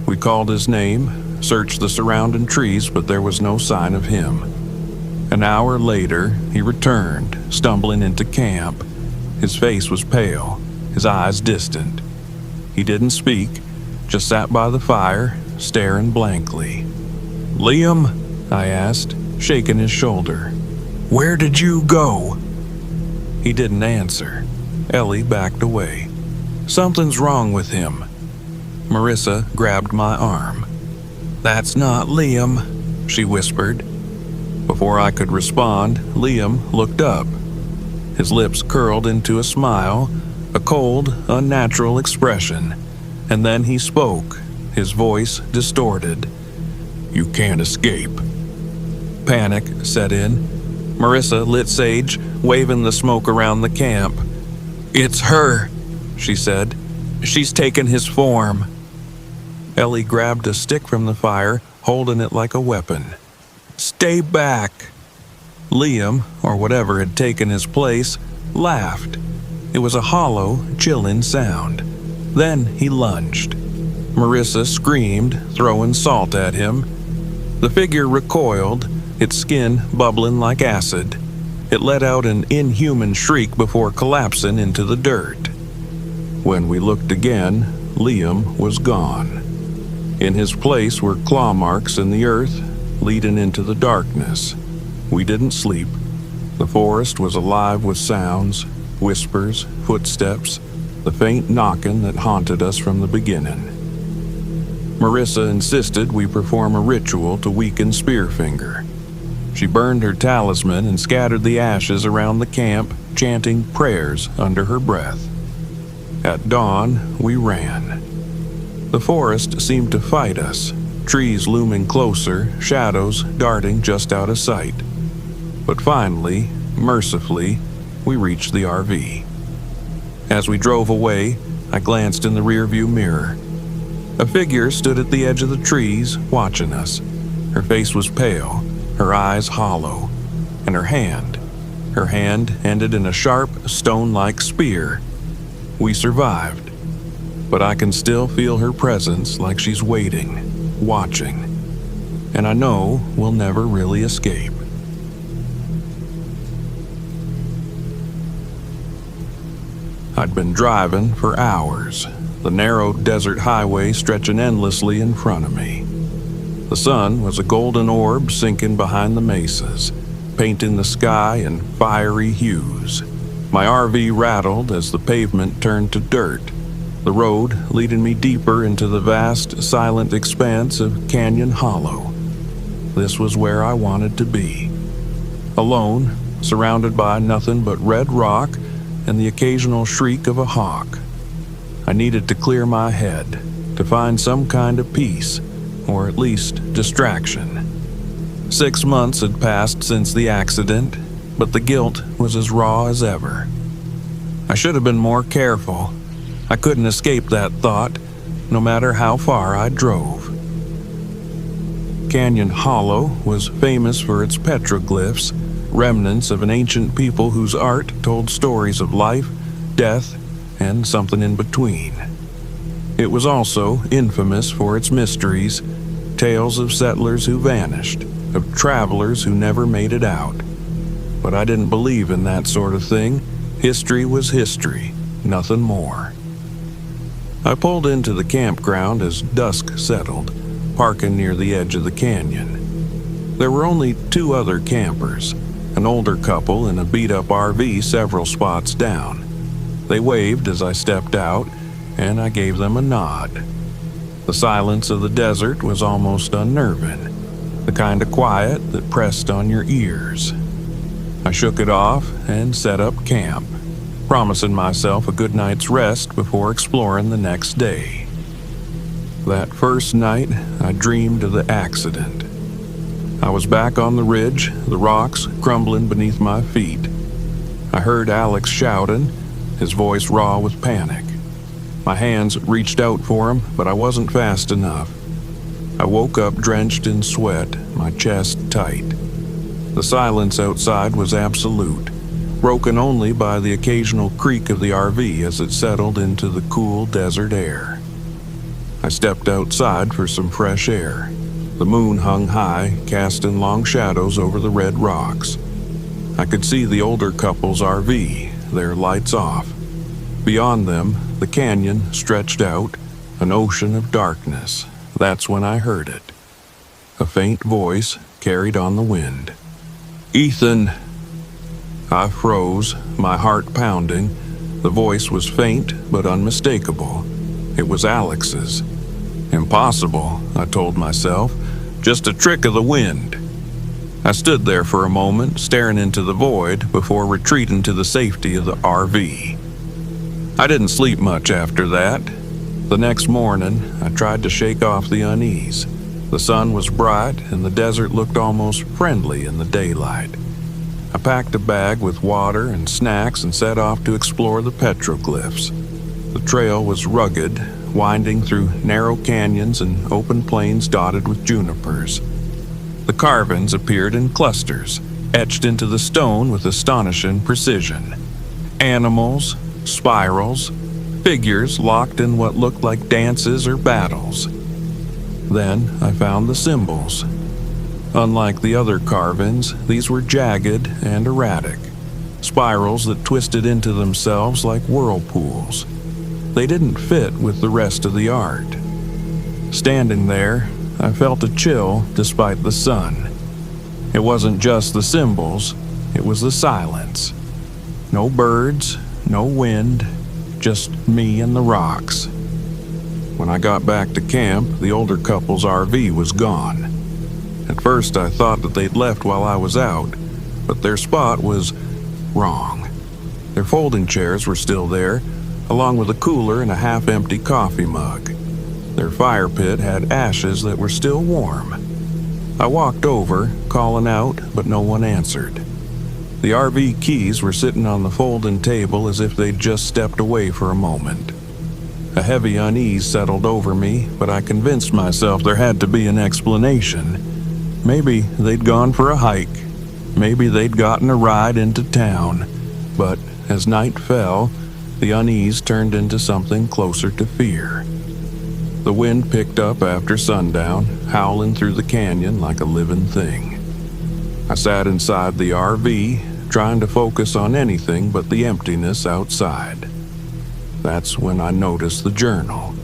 Speaker 1: We called his name, searched the surrounding trees, but there was no sign of him. An hour later, he returned, stumbling into camp. His face was pale, his eyes distant. He didn't speak, just sat by the fire, staring blankly. "Liam?" I asked, shaking his shoulder. "Where did you go?" He didn't answer. Ellie backed away. "Something's wrong with him." Marissa grabbed my arm. "That's not Liam," she whispered. Before I could respond, Liam looked up. His lips curled into a smile, a cold, unnatural expression. And then he spoke, his voice distorted. "You can't escape." Panic set in. Marissa lit sage, waving the smoke around the camp. "It's her," she said. "She's taken his form." Ellie grabbed a stick from the fire, holding it like a weapon. "Stay back." Liam, or whatever had taken his place, laughed. It was a hollow, chilling sound. Then he lunged. Marissa screamed, throwing salt at him. The figure recoiled, its skin bubbling like acid. It let out an inhuman shriek before collapsing into the dirt. When we looked again, Liam was gone. In his place were claw marks in the earth, leading into the darkness. We didn't sleep. The forest was alive with sounds, whispers, footsteps, the faint knocking that haunted us from the beginning. Marissa insisted we perform a ritual to weaken Spearfinger. She burned her talisman and scattered the ashes around the camp, chanting prayers under her breath. At dawn, we ran. The forest seemed to fight us, trees looming closer, shadows darting just out of sight. But finally, mercifully, we reached the RV. As we drove away, I glanced in the rearview mirror. A figure stood at the edge of the trees, watching us. Her face was pale, her eyes hollow, and her hand ended in a sharp, stone-like spear. We survived, but I can still feel her presence, like she's waiting, watching, and I know we'll never really escape. I'd been driving for hours, the narrow desert highway stretching endlessly in front of me. The sun was a golden orb sinking behind the mesas, painting the sky in fiery hues. My RV rattled as the pavement turned to dirt, the road leading me deeper into the vast, silent expanse of Canyon Hollow. This was where I wanted to be. Alone, surrounded by nothing but red rock and the occasional shriek of a hawk. I needed to clear my head, to find some kind of peace, or at least distraction. 6 months had passed since the accident, but the guilt was as raw as ever. I should have been more careful. I couldn't escape that thought, no matter how far I drove. Canyon Hollow was famous for its petroglyphs, remnants of an ancient people whose art told stories of life, death, and something in between. It was also infamous for its mysteries, tales of settlers who vanished, of travelers who never made it out. But I didn't believe in that sort of thing. History was history, nothing more. I pulled into the campground as dusk settled, parking near the edge of the canyon. There were only 2 other campers, an older couple in a beat-up RV several spots down. They waved as I stepped out, and I gave them a nod. The silence of the desert was almost unnerving, the kind of quiet that pressed on your ears. I shook it off and set up camp, promising myself a good night's rest before exploring the next day. That first night, I dreamed of the accident. I was back on the ridge, the rocks crumbling beneath my feet. I heard Alex shouting, his voice raw with panic. My hands reached out for him, but I wasn't fast enough. I woke up drenched in sweat, my chest tight. The silence outside was absolute, broken only by the occasional creak of the RV as it settled into the cool desert air. I stepped outside for some fresh air. The moon hung high, casting long shadows over the red rocks. I could see the older couple's RV, their lights off. Beyond them, the canyon stretched out, an ocean of darkness. That's when I heard it. A faint voice carried on the wind. "Ethan!" I froze, my heart pounding. The voice was faint but unmistakable. It was Alex's. Impossible, I told myself. Just a trick of the wind. I stood there for a moment, staring into the void before retreating to the safety of the RV. I didn't sleep much after that. The next morning, I tried to shake off the unease. The sun was bright and the desert looked almost friendly in the daylight. I packed a bag with water and snacks and set off to explore the petroglyphs. The trail was rugged, winding through narrow canyons and open plains dotted with junipers. The carvings appeared in clusters, etched into the stone with astonishing precision. Animals, spirals, figures locked in what looked like dances or battles. Then I found the symbols. Unlike the other carvings, these were jagged and erratic, spirals that twisted into themselves like whirlpools. They didn't fit with the rest of the art. Standing there, I felt a chill despite the sun. It wasn't just the symbols, it was the silence. No birds, no wind, just me and the rocks. When I got back to camp, the older couple's RV was gone. At first I thought that they'd left while I was out, but their spot was wrong. Their folding chairs were still there, along with a cooler and a half-empty coffee mug. Their fire pit had ashes that were still warm. I walked over, calling out, but no one answered. The RV keys were sitting on the folding table as if they'd just stepped away for a moment. A heavy unease settled over me, but I convinced myself there had to be an explanation. Maybe they'd gone for a hike. Maybe they'd gotten a ride into town. But as night fell, the unease turned into something closer to fear. The wind picked up after sundown, howling through the canyon like a living thing. I sat inside the RV, trying to focus on anything but the emptiness outside. That's when I noticed the journal.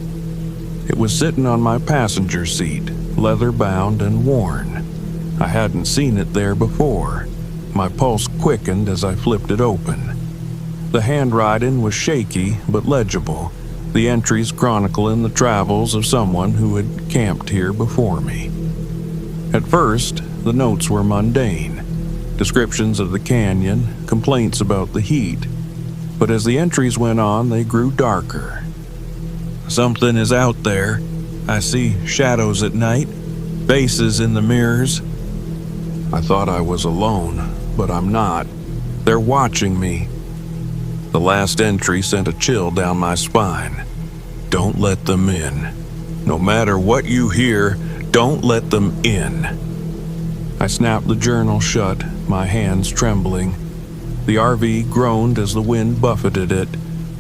Speaker 1: It was sitting on my passenger seat, leather-bound and worn. I hadn't seen it there before. My pulse quickened as I flipped it open. The handwriting was shaky but legible, the entries chronicling the travels of someone who had camped here before me. At first, the notes were mundane, descriptions of the canyon, complaints about the heat. But as the entries went on, they grew darker. "Something is out there. I see shadows at night, faces in the mirrors." I thought I was alone, but I'm not. They're watching me. The last entry sent a chill down my spine. "Don't let them in. No matter what you hear, don't let them in." I snapped the journal shut, my hands trembling. The RV groaned as the wind buffeted it,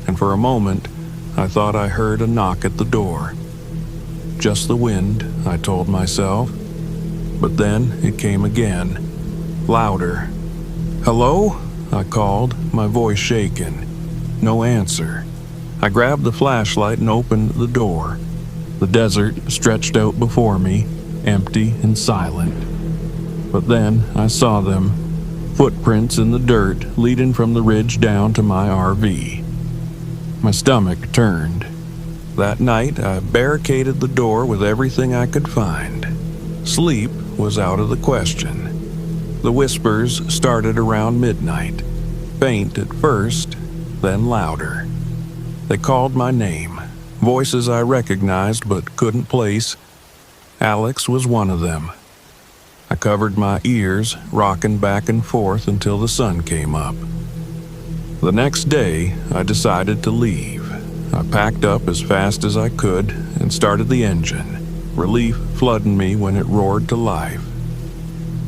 Speaker 1: and for a moment, I thought I heard a knock at the door. Just the wind, I told myself. But then it came again, louder. "Hello?" I called, my voice shaken. No answer. I grabbed the flashlight and opened the door. The desert stretched out before me, empty and silent. But then I saw them, footprints in the dirt leading from the ridge down to my RV. My stomach turned. That night, I barricaded the door with everything I could find. Sleep was out of the question. The whispers started around midnight, faint at first, then louder. They called my name, voices I recognized but couldn't place. Alex was one of them. I covered my ears, rocking back and forth until the sun came up. The next day, I decided to leave. I packed up as fast as I could and started the engine, relief flooding me when it roared to life.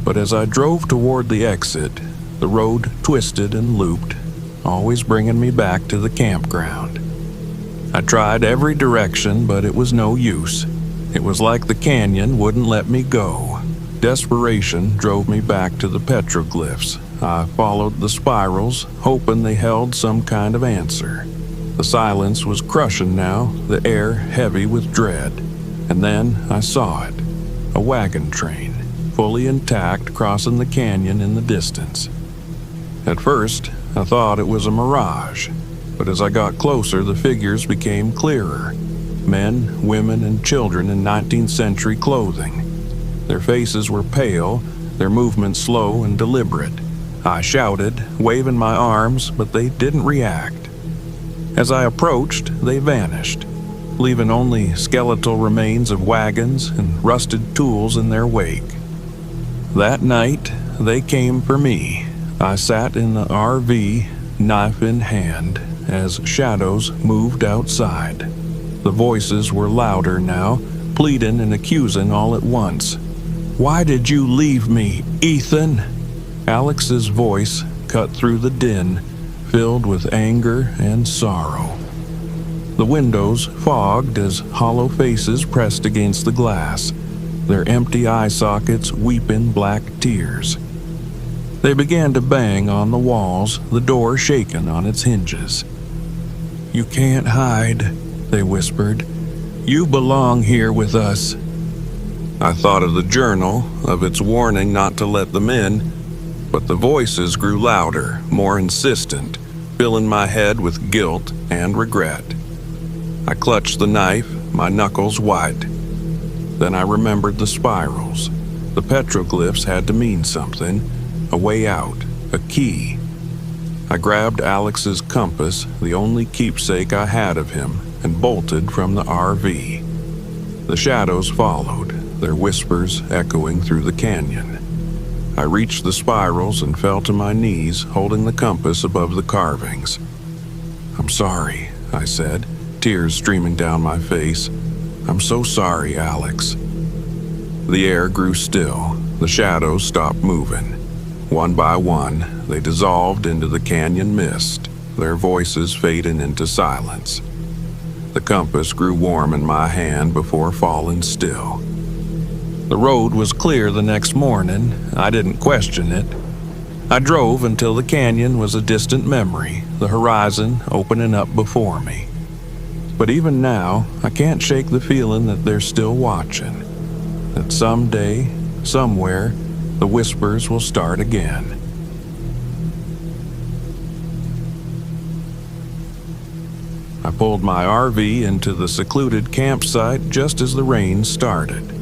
Speaker 1: But as I drove toward the exit, the road twisted and looped, always bringing me back to the campground. I tried every direction, but it was no use. It was like the canyon wouldn't let me go. Desperation drove me back to the petroglyphs. I followed the spirals, hoping they held some kind of answer. The silence was crushing now, the air heavy with dread. And then I saw it, a wagon train, fully intact, crossing the canyon in the distance. At first, I thought it was a mirage, but as I got closer, the figures became clearer. Men, women, and children in 19th century clothing. Their faces were pale, their movements slow and deliberate. I shouted, waving my arms, but they didn't react. As I approached, they vanished, leaving only skeletal remains of wagons and rusted tools in their wake. That night, they came for me. I sat in the RV, knife in hand, as shadows moved outside. The voices were louder now, pleading and accusing all at once. "Why did you leave me, Ethan?" Alex's voice cut through the din, filled with anger and sorrow. The windows fogged as hollow faces pressed against the glass, their empty eye sockets weeping black tears. They began to bang on the walls, the door shaken on its hinges. "You can't hide," they whispered. "You belong here with us." I thought of the journal, of its warning not to let them in, but the voices grew louder, more insistent, filling my head with guilt and regret. I clutched the knife, my knuckles white. Then I remembered the spirals. The petroglyphs had to mean something, a way out, a key. I grabbed Alex's compass, the only keepsake I had of him, and bolted from the RV. The shadows followed, their whispers echoing through the canyon. I reached the spirals and fell to my knees, holding the compass above the carvings. "I'm sorry," I said, tears streaming down my face. "I'm so sorry, Alex." The air grew still. The shadows stopped moving. One by one, they dissolved into the canyon mist, their voices fading into silence. The compass grew warm in my hand before falling still. The road was clear the next morning. I didn't question it. I drove until the canyon was a distant memory, the horizon opening up before me. But even now, I can't shake the feeling that they're still watching, that someday, somewhere, the whispers will start again. I pulled my RV into the secluded campsite just as the rain started.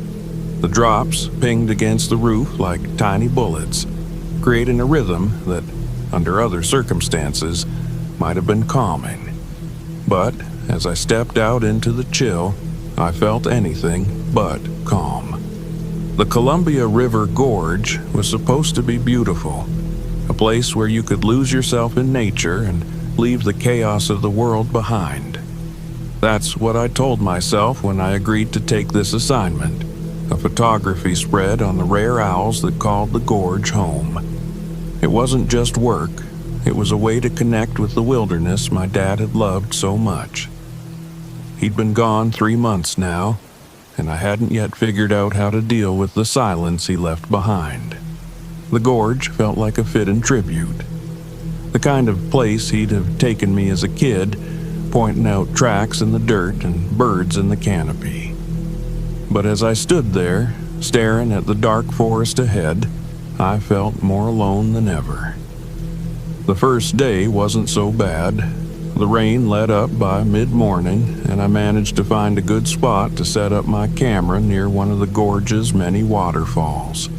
Speaker 1: The drops pinged against the roof like tiny bullets, creating a rhythm that, under other circumstances, might have been calming. But as I stepped out into the chill, I felt anything but calm. The Columbia River Gorge was supposed to be beautiful, a place where you could lose yourself in nature and leave the chaos of the world behind. That's what I told myself when I agreed to take this assignment, a photography spread on the rare owls that called the gorge home. It wasn't just work, it was a way to connect with the wilderness my dad had loved so much. He'd been gone 3 months now, and I hadn't yet figured out how to deal with the silence he left behind. The gorge felt like a fitting tribute. The kind of place he'd have taken me as a kid, pointing out tracks in the dirt and birds in the canopy. But as I stood there, staring at the dark forest ahead, I felt more alone than ever. The first day wasn't so bad. The rain let up by mid-morning, and I managed to find a good spot to set up my camera near one of the gorge's many waterfalls.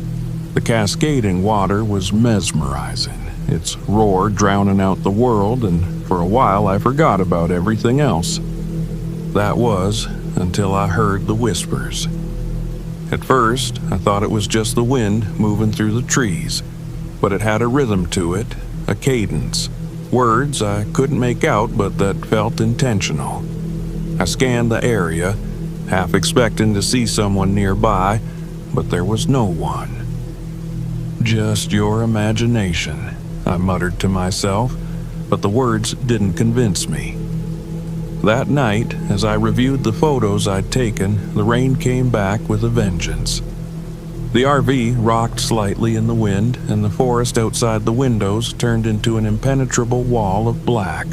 Speaker 1: The cascading water was mesmerizing, its roar drowning out the world, and for a while I forgot about everything else. That was until I heard the whispers. At first, I thought it was just the wind moving through the trees, but it had a rhythm to it, a cadence, words I couldn't make out but that felt intentional. I scanned the area, half expecting to see someone nearby, but there was no one. "Just your imagination," I muttered to myself, but the words didn't convince me. That night, as I reviewed the photos I'd taken, the rain came back with a vengeance. The RV rocked slightly in the wind, and the forest outside the windows turned into an impenetrable wall of black.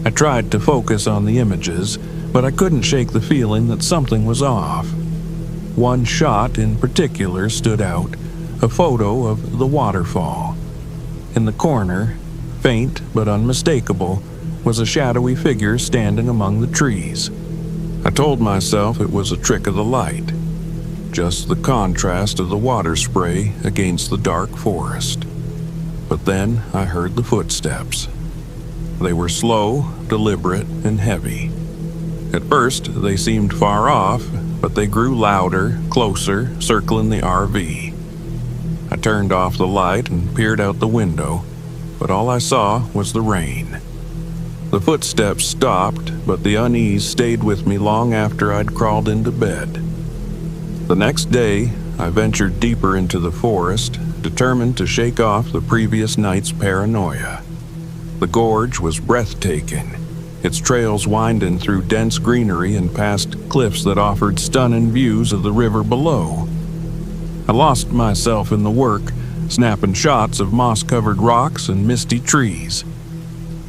Speaker 1: I tried to focus on the images, but I couldn't shake the feeling that something was off. One shot in particular stood out, a photo of the waterfall. In the corner, faint but unmistakable, was a shadowy figure standing among the trees. I told myself it was a trick of the light, just the contrast of the water spray against the dark forest. But then I heard the footsteps. They were slow, deliberate, and heavy. At first, they seemed far off, but they grew louder, closer, circling the RV. I turned off the light and peered out the window, but all I saw was the rain. The footsteps stopped, but the unease stayed with me long after I'd crawled into bed. The next day, I ventured deeper into the forest, determined to shake off the previous night's paranoia. The gorge was breathtaking, its trails winding through dense greenery and past cliffs that offered stunning views of the river below. I lost myself in the work, snapping shots of moss-covered rocks and misty trees.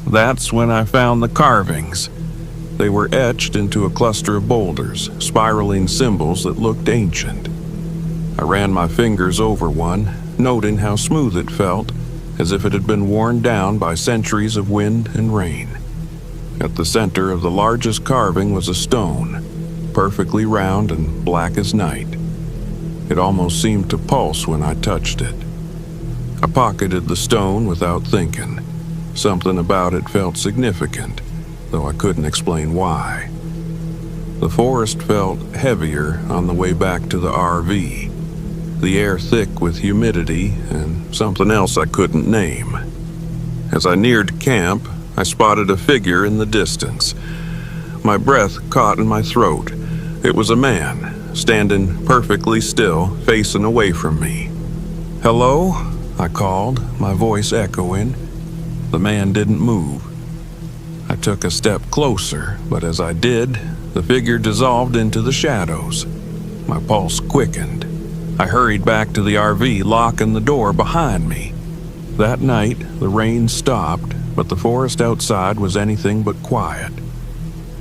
Speaker 1: That's when I found the carvings. They were etched into a cluster of boulders, spiraling symbols that looked ancient. I ran my fingers over one, noting how smooth it felt, as if it had been worn down by centuries of wind and rain. At the center of the largest carving was a stone, perfectly round and black as night. It almost seemed to pulse when I touched it. I pocketed the stone without thinking. Something about it felt significant, though I couldn't explain why. The forest felt heavier on the way back to the RV, the air thick with humidity and something else I couldn't name. As I neared camp, I spotted a figure in the distance. My breath caught in my throat. It was a man, standing perfectly still, facing away from me. "Hello?" I called, my voice echoing. The man didn't move. I took a step closer, but as I did, the figure dissolved into the shadows. My pulse quickened. I hurried back to the RV, locking the door behind me. That night, the rain stopped, but the forest outside was anything but quiet.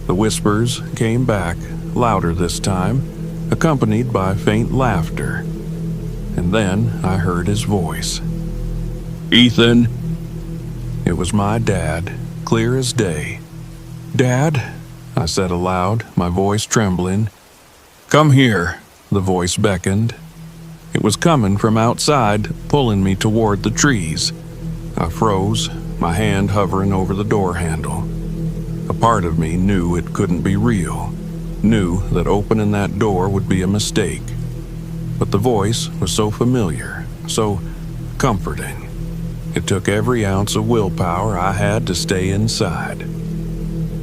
Speaker 1: The whispers came back, louder this time, accompanied by faint laughter. And then I heard his voice. "Ethan." It was my dad, clear as day. "Dad," I said aloud, my voice trembling. "Come here," the voice beckoned. It was coming from outside, pulling me toward the trees. I froze, my hand hovering over the door handle. A part of me knew it couldn't be real, knew that opening that door would be a mistake. But the voice was so familiar, so comforting. It took every ounce of willpower I had to stay inside.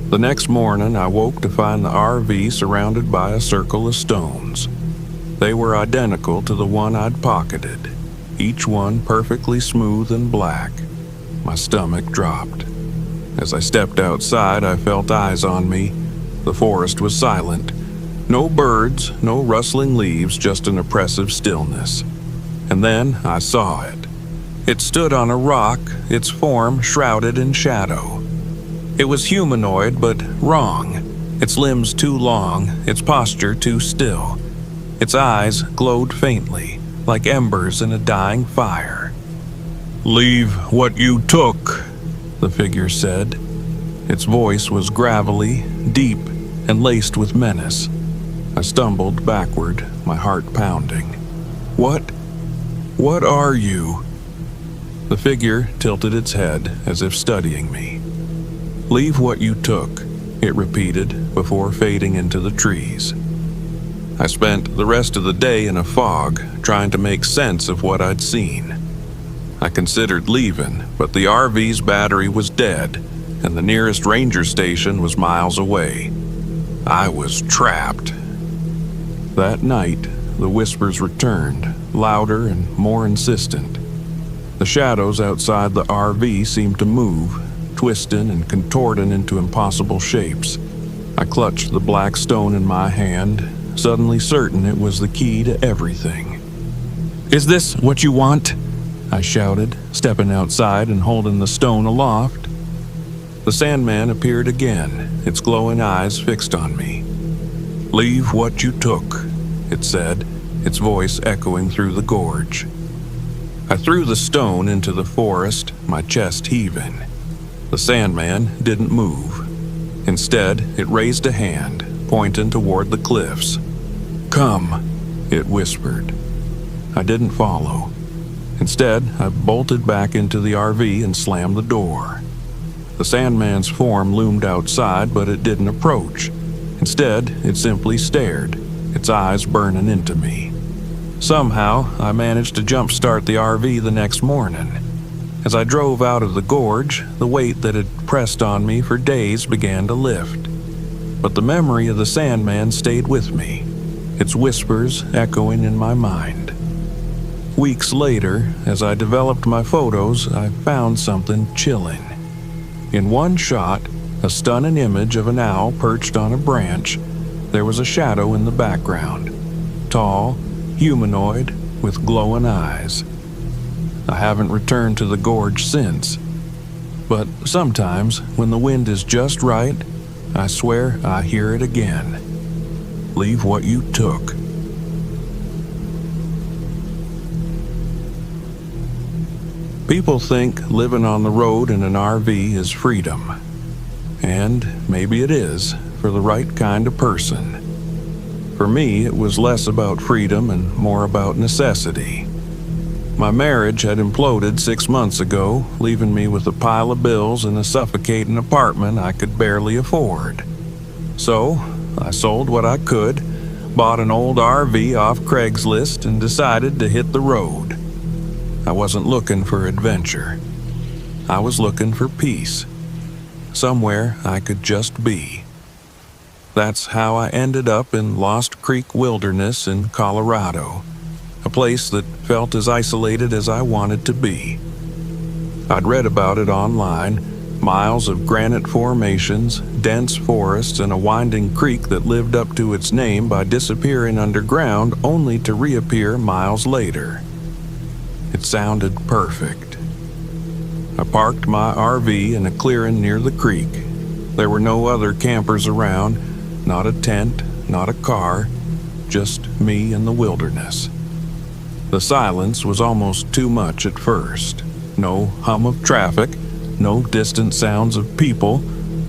Speaker 1: The next morning, I woke to find the RV surrounded by a circle of stones. They were identical to the one I'd pocketed, each one perfectly smooth and black. My stomach dropped. As I stepped outside, I felt eyes on me. The forest was silent, No birds, no rustling leaves, just an oppressive stillness. And then I saw it. It stood on a rock, its form shrouded in shadow. It was humanoid, but wrong. Its limbs too long, its posture too still. Its eyes glowed faintly, like embers in a dying fire. "Leave what you took," the figure said. Its voice was gravelly, deep, and laced with menace. I stumbled backward, my heart pounding. What are you?" The figure tilted its head as if studying me. "Leave what you took," it repeated before fading into the trees. I spent the rest of the day in a fog, trying to make sense of what I'd seen. I considered leaving, but the RV's battery was dead, and the nearest ranger station was miles away. I was trapped. That night, the whispers returned, louder and more insistent. The shadows outside the RV seemed to move, twisting and contorting into impossible shapes. I clutched the black stone in my hand, suddenly certain it was the key to everything. "Is this what you want?" I shouted, stepping outside and holding the stone aloft. The Sandman appeared again, its glowing eyes fixed on me. "Leave what you took," it said, its voice echoing through the gorge. I threw the stone into the forest, my chest heaving. The Sandman didn't move. Instead, it raised a hand, pointing toward the cliffs. "Come," it whispered. I didn't follow. Instead, I bolted back into the RV and slammed the door. The Sandman's form loomed outside, but it didn't approach. Instead, it simply stared, its eyes burning into me. Somehow, I managed to jumpstart the RV the next morning. As I drove out of the gorge, the weight that had pressed on me for days began to lift. But the memory of the Sandman stayed with me, its whispers echoing in my mind. Weeks later, as I developed my photos, I found something chilling. In one shot, a stunning image of an owl perched on a branch, there was a shadow in the background. Tall, humanoid, with glowing eyes. I haven't returned to the gorge since. But sometimes, when the wind is just right, I swear I hear it again. Leave what you took. People think living on the road in an RV is freedom. And maybe it is, for the right kind of person. For me, it was less about freedom and more about necessity. My marriage had imploded 6 months ago, leaving me with a pile of bills and a suffocating apartment I could barely afford. So, I sold what I could, bought an old RV off Craigslist, and decided to hit the road. I wasn't looking for adventure. I was looking for peace. Somewhere I could just be. That's how I ended up in Lost Creek Wilderness in Colorado, a place that felt as isolated as I wanted to be. I'd read about it online, miles of granite formations, dense forests, and a winding creek that lived up to its name by disappearing underground only to reappear miles later. It sounded perfect. I parked my RV in a clearing near the creek. There were no other campers around, not a tent, not a car, just me and the wilderness. The silence was almost too much at first. No hum of traffic, no distant sounds of people,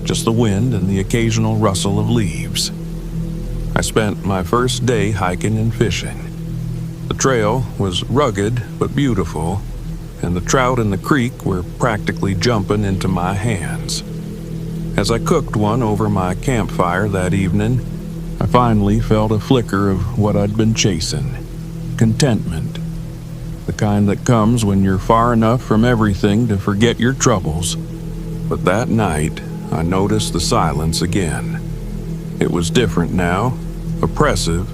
Speaker 1: just the wind and the occasional rustle of leaves. I spent my first day hiking and fishing. The trail was rugged but beautiful, and the trout in the creek were practically jumping into my hands. As I cooked one over my campfire that evening, I finally felt a flicker of what I'd been chasing. Contentment. The kind that comes when you're far enough from everything to forget your troubles. But that night, I noticed the silence again. It was different now, oppressive,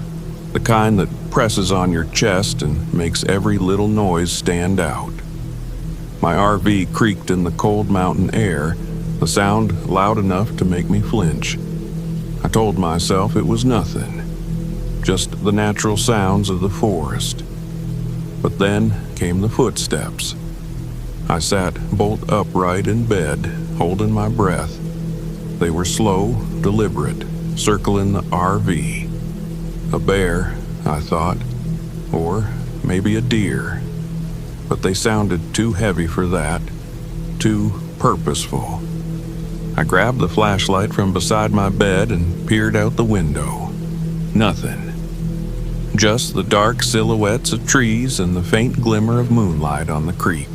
Speaker 1: the kind that presses on your chest and makes every little noise stand out. My RV creaked in the cold mountain air, the sound loud enough to make me flinch. I told myself it was nothing, just the natural sounds of the forest. But then came the footsteps. I sat bolt upright in bed, holding my breath. They were slow, deliberate, circling the RV. A bear, I thought, or maybe a deer. But they sounded too heavy for that, too purposeful. I grabbed the flashlight from beside my bed and peered out the window. Nothing. Just the dark silhouettes of trees and the faint glimmer of moonlight on the creek.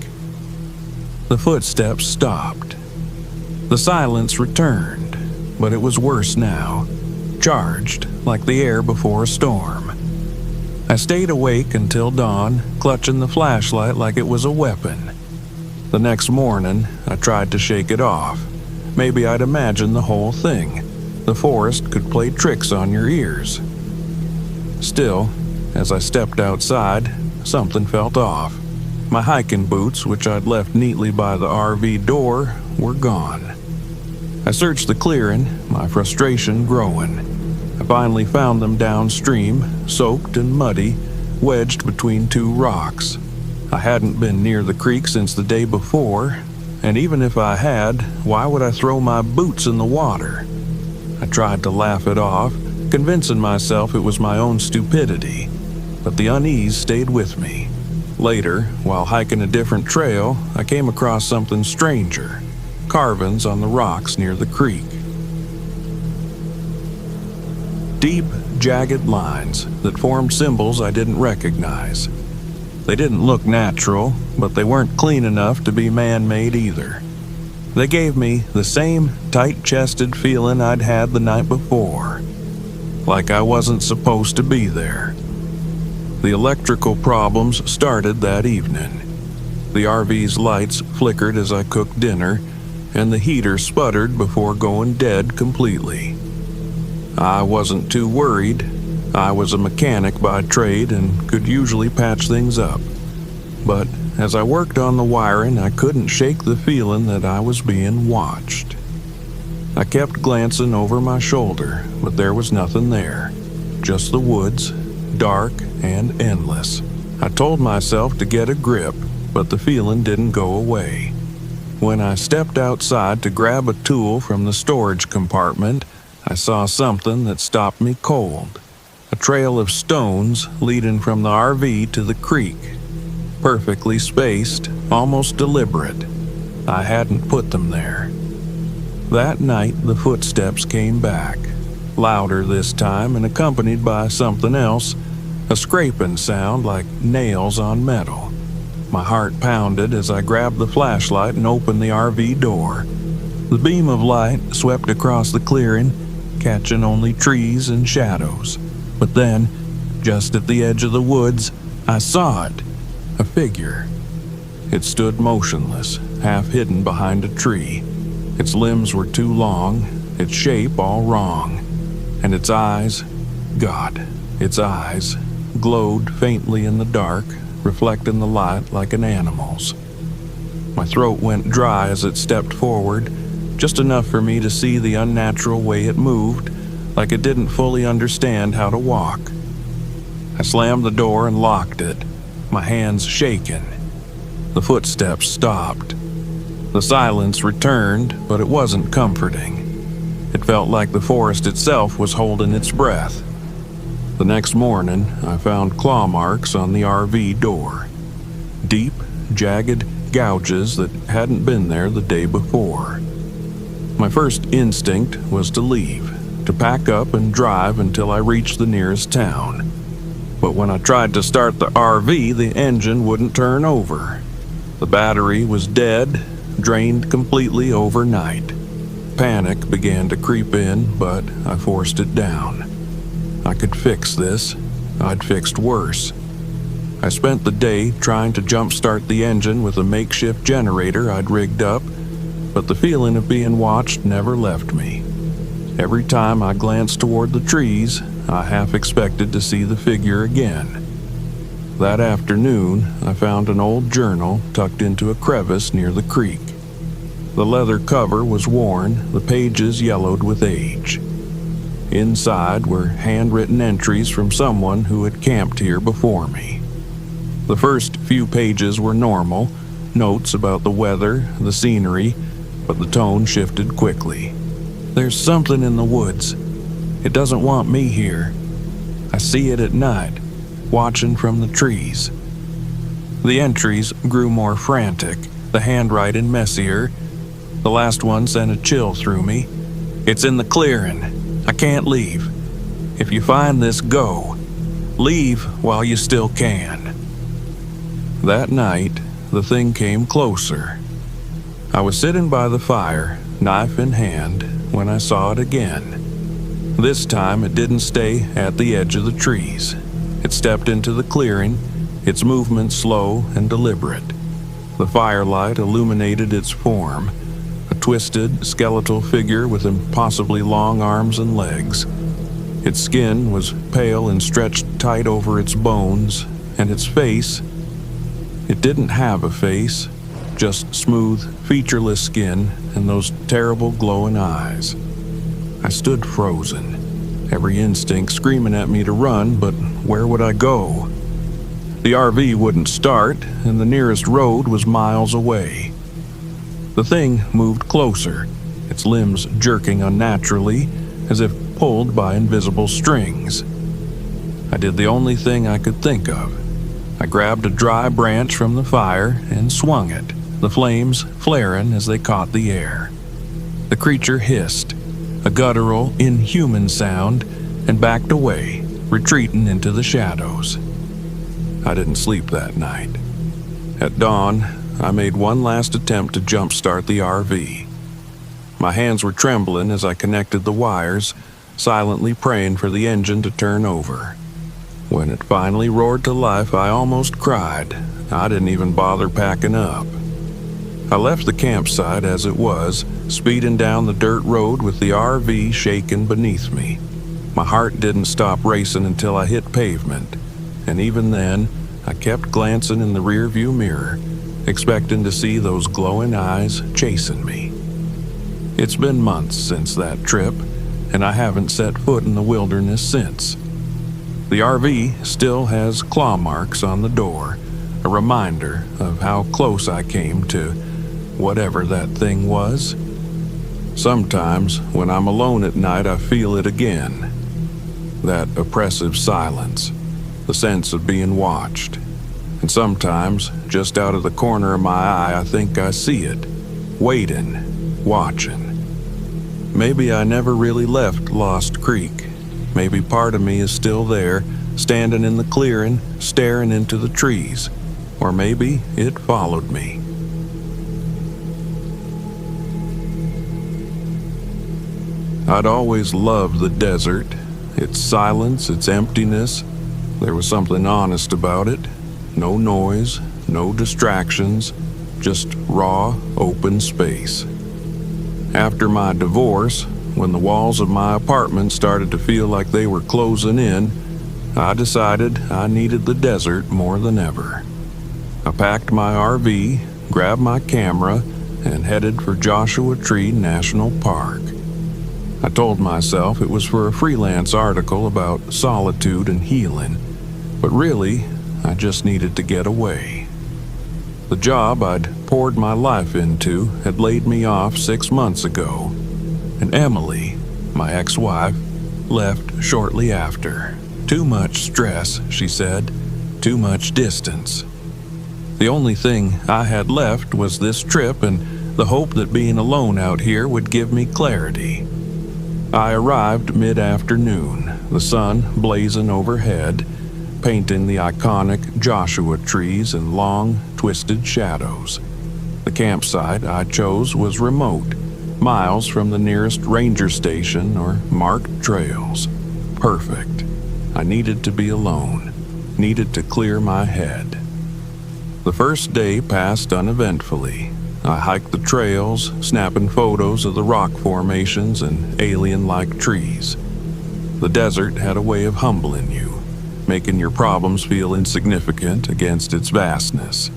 Speaker 1: The footsteps stopped. The silence returned, but it was worse now, charged like the air before a storm. I stayed awake until dawn, clutching the flashlight like it was a weapon. The next morning, I tried to shake it off. Maybe I'd imagined the whole thing. The forest could play tricks on your ears. Still, as I stepped outside, something felt off. My hiking boots, which I'd left neatly by the RV door, were gone. I searched the clearing, my frustration growing. I finally found them downstream, soaked and muddy, wedged between two rocks. I hadn't been near the creek since the day before, and even if I had, why would I throw my boots in the water? I tried to laugh it off, convincing myself it was my own stupidity, but the unease stayed with me. Later, while hiking a different trail, I came across something stranger, carvings on the rocks near the creek. Deep, jagged lines that formed symbols I didn't recognize. They didn't look natural, but they weren't clean enough to be man-made either. They gave me the same tight-chested feeling I'd had the night before, like I wasn't supposed to be there. The electrical problems started that evening. The RV's lights flickered as I cooked dinner, and the heater sputtered before going dead completely. I wasn't too worried. I was a mechanic by trade and could usually patch things up. But as I worked on the wiring, I couldn't shake the feeling that I was being watched. I kept glancing over my shoulder, but there was nothing there. Just the woods, dark and endless. I told myself to get a grip, but the feeling didn't go away. When I stepped outside to grab a tool from the storage compartment, I saw something that stopped me cold. A trail of stones leading from the RV to the creek. Perfectly spaced, almost deliberate. I hadn't put them there. That night, the footsteps came back. Louder this time and accompanied by something else, a scraping sound like nails on metal. My heart pounded as I grabbed the flashlight and opened the RV door. The beam of light swept across the clearing, catching only trees and shadows. But then, just at the edge of the woods, I saw it. A figure. It stood motionless, half hidden behind a tree. Its limbs were too long, its shape all wrong, and its eyes, God, its eyes, glowed faintly in the dark, reflecting the light like an animal's. My throat went dry as it stepped forward, just enough for me to see the unnatural way it moved, like it didn't fully understand how to walk. I slammed the door and locked it, my hands shaking. The footsteps stopped. The silence returned, but it wasn't comforting. It felt like the forest itself was holding its breath. The next morning, I found claw marks on the RV door. Deep, jagged gouges that hadn't been there the day before. My first instinct was to leave, to pack up and drive until I reached the nearest town. But when I tried to start the RV, the engine wouldn't turn over. The battery was dead, drained completely overnight. Panic began to creep in, but I forced it down. I could fix this. I'd fixed worse. I spent the day trying to jump-start the engine with a makeshift generator I'd rigged up, but the feeling of being watched never left me. Every time I glanced toward the trees, I half expected to see the figure again. That afternoon, I found an old journal tucked into a crevice near the creek. The leather cover was worn, the pages yellowed with age. Inside were handwritten entries from someone who had camped here before me. The first few pages were normal, notes about the weather, the scenery, but the tone shifted quickly. "There's something in the woods. It doesn't want me here. I see it at night, watching from the trees." The entries grew more frantic, the handwriting messier. The last one sent a chill through me. "It's in the clearing. I can't leave. If you find this, go. Leave while you still can." That night, the thing came closer. I was sitting by the fire, knife in hand, when I saw it again. This time it didn't stay at the edge of the trees. It stepped into the clearing, its movement slow and deliberate. The firelight illuminated its form, a twisted, skeletal figure with impossibly long arms and legs. Its skin was pale and stretched tight over its bones, and its face, it didn't have a face, just smooth, featureless skin and those terrible glowing eyes. I stood frozen, every instinct screaming at me to run, but where would I go? The RV wouldn't start, and the nearest road was miles away. The thing moved closer, its limbs jerking unnaturally, as if pulled by invisible strings. I did the only thing I could think of. I grabbed a dry branch from the fire and swung it, the flames flaring as they caught the air. The creature hissed, a guttural, inhuman sound, and backed away, retreating into the shadows. I didn't sleep that night. At dawn, I made one last attempt to jumpstart the RV. My hands were trembling as I connected the wires, silently praying for the engine to turn over. When it finally roared to life, I almost cried. I didn't even bother packing up. I left the campsite as it was, speeding down the dirt road with the RV shaking beneath me. My heart didn't stop racing until I hit pavement, and even then, I kept glancing in the rearview mirror, expecting to see those glowing eyes chasing me. It's been months since that trip, and I haven't set foot in the wilderness since. The RV still has claw marks on the door, a reminder of how close I came to whatever that thing was. Sometimes, when I'm alone at night, I feel it again. That oppressive silence, the sense of being watched. And sometimes, just out of the corner of my eye, I think I see it, waiting, watching. Maybe I never really left Lost Creek. Maybe part of me is still there, standing in the clearing, staring into the trees. Or maybe it followed me. I'd always loved the desert, its silence, its emptiness. There was something honest about it. No noise, no distractions, just raw, open space. After my divorce, when the walls of my apartment started to feel like they were closing in, I decided I needed the desert more than ever. I packed my RV, grabbed my camera, and headed for Joshua Tree National Park. I told myself it was for a freelance article about solitude and healing, but really, I just needed to get away. The job I'd poured my life into had laid me off 6 months ago, and Emily, my ex-wife, left shortly after. Too much stress, she said, too much distance. The only thing I had left was this trip and the hope that being alone out here would give me clarity. I arrived mid-afternoon, the sun blazing overhead, painting the iconic Joshua trees in long, twisted shadows. The campsite I chose was remote, miles from the nearest ranger station or marked trails. Perfect. I needed to be alone, needed to clear my head. The first day passed uneventfully. I hiked the trails, snapping photos of the rock formations and alien-like trees. The desert had a way of humbling you, making your problems feel insignificant against its vastness.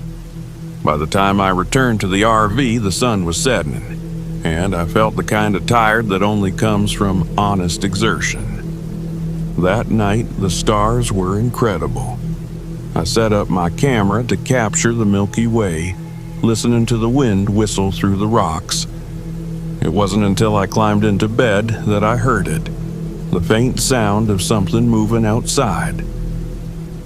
Speaker 1: By the time I returned to the RV, the sun was setting, and I felt the kind of tired that only comes from honest exertion. That night, the stars were incredible. I set up my camera to capture the Milky Way, listening to the wind whistle through the rocks. It wasn't until I climbed into bed that I heard it, the faint sound of something moving outside.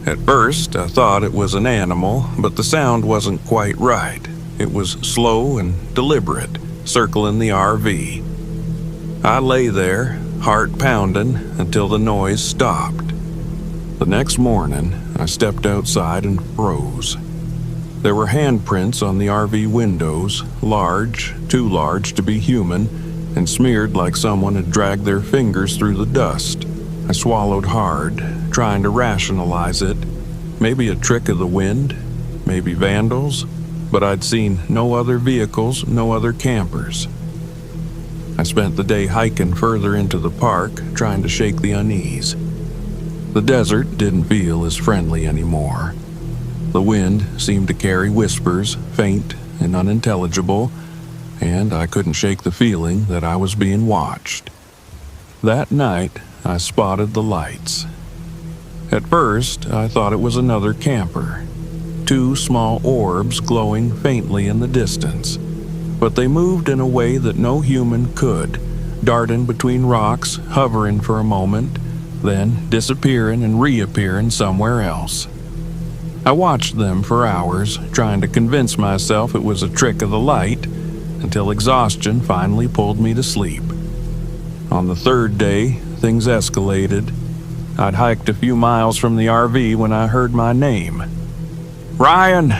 Speaker 1: At first, I thought it was an animal, but the sound wasn't quite right. It was slow and deliberate, circling the RV. I lay there, heart pounding, until the noise stopped. The next morning, I stepped outside and froze. There were handprints on the RV windows, large, too large to be human, and smeared like someone had dragged their fingers through the dust. I swallowed hard, trying to rationalize it. Maybe a trick of the wind, maybe vandals, but I'd seen no other vehicles, no other campers. I spent the day hiking further into the park, trying to shake the unease. The desert didn't feel as friendly anymore. The wind seemed to carry whispers, faint and unintelligible, and I couldn't shake the feeling that I was being watched. That night, I spotted the lights. At first, I thought it was another camper. 2 small orbs glowing faintly in the distance, but they moved in a way that no human could, darting between rocks, hovering for a moment, then disappearing and reappearing somewhere else. I watched them for hours, trying to convince myself it was a trick of the light, until exhaustion finally pulled me to sleep. On the 3rd day, things escalated. I'd hiked a few miles from the RV when I heard my name. "Ryan!"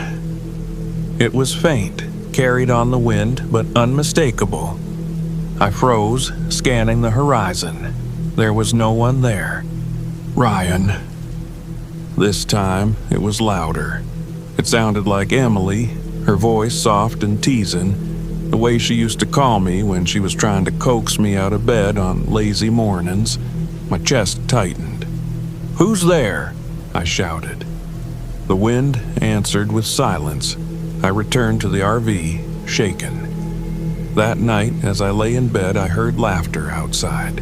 Speaker 1: It was faint, carried on the wind, but unmistakable. I froze, scanning the horizon. There was no one there. "Ryan." This time, it was louder. It sounded like Emily, her voice soft and teasing, the way she used to call me when she was trying to coax me out of bed on lazy mornings. My chest tightened. "Who's there?" I shouted. The wind answered with silence. I returned to the RV, shaken. That night, as I lay in bed, I heard laughter outside.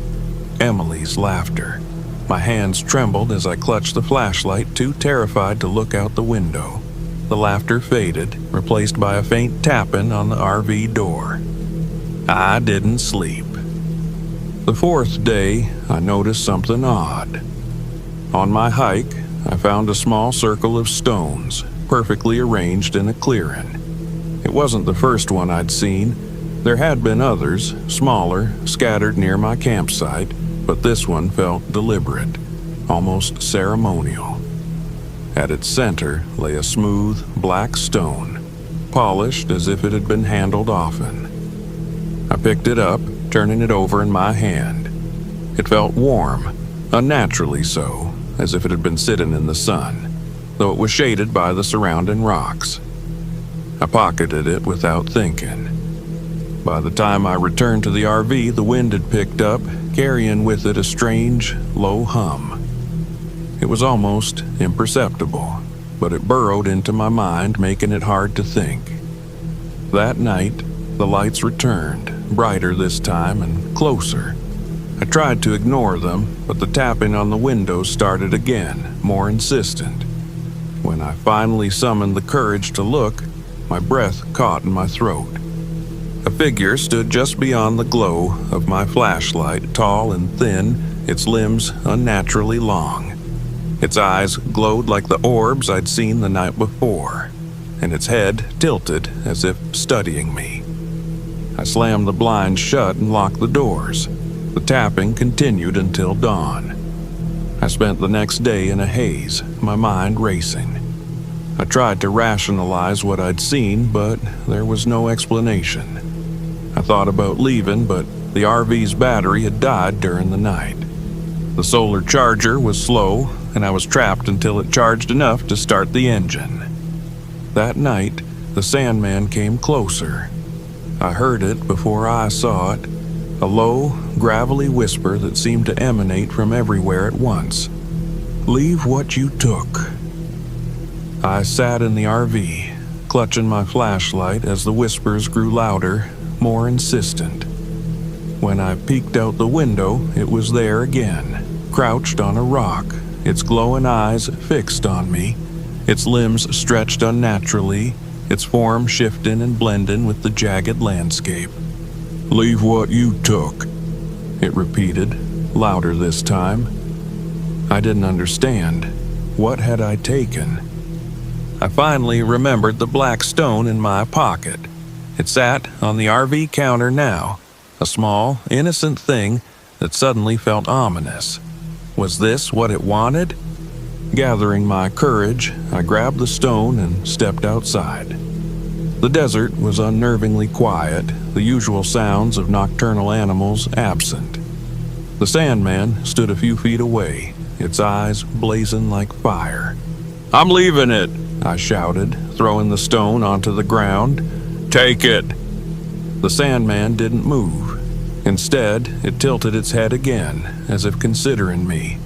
Speaker 1: Emily's laughter. My hands trembled as I clutched the flashlight, too terrified to look out the window. The laughter faded, replaced by a faint tapping on the RV door. I didn't sleep. The 4th day, I noticed something odd. On my hike, I found a small circle of stones, perfectly arranged in a clearing. It wasn't the first one I'd seen. There had been others, smaller, scattered near my campsite, but this one felt deliberate, almost ceremonial. At its center lay a smooth, black stone, polished as if it had been handled often. I picked it up, turning it over in my hand. It felt warm, unnaturally so, as if it had been sitting in the sun, though it was shaded by the surrounding rocks. I pocketed it without thinking. By the time I returned to the RV, the wind had picked up, carrying with it a strange, low hum. It was almost imperceptible, but it burrowed into my mind, making it hard to think. That night, the lights returned, brighter this time and closer. I tried to ignore them, but the tapping on the windows started again, more insistent. When I finally summoned the courage to look, my breath caught in my throat. A figure stood just beyond the glow of my flashlight, tall and thin, its limbs unnaturally long. Its eyes glowed like the orbs I'd seen the night before, and its head tilted as if studying me. I slammed the blinds shut and locked the doors. The tapping continued until dawn. I spent the next day in a haze, my mind racing. I tried to rationalize what I'd seen, but there was no explanation. I thought about leaving, but the RV's battery had died during the night. The solar charger was slow, and I was trapped until it charged enough to start the engine. That night, the Sandman came closer. I heard it before I saw it, a low, gravelly whisper that seemed to emanate from everywhere at once. "Leave what you took." I sat in the RV, clutching my flashlight as the whispers grew louder, more insistent. When I peeked out the window, it was there again, crouched on a rock, its glowing eyes fixed on me, its limbs stretched unnaturally, its form shifting and blending with the jagged landscape. "Leave what you took," it repeated, louder this time. I didn't understand. What had I taken? I finally remembered the black stone in my pocket. It sat on the RV counter now, a small, innocent thing that suddenly felt ominous. Was this what it wanted? Gathering my courage, I grabbed the stone and stepped outside. The desert was unnervingly quiet, the usual sounds of nocturnal animals absent. The Sandman stood a few feet away, its eyes blazing like fire. "I'm leaving it," I shouted, throwing the stone onto the ground. "Take it." The Sandman didn't move. Instead, it tilted its head again, as if considering me.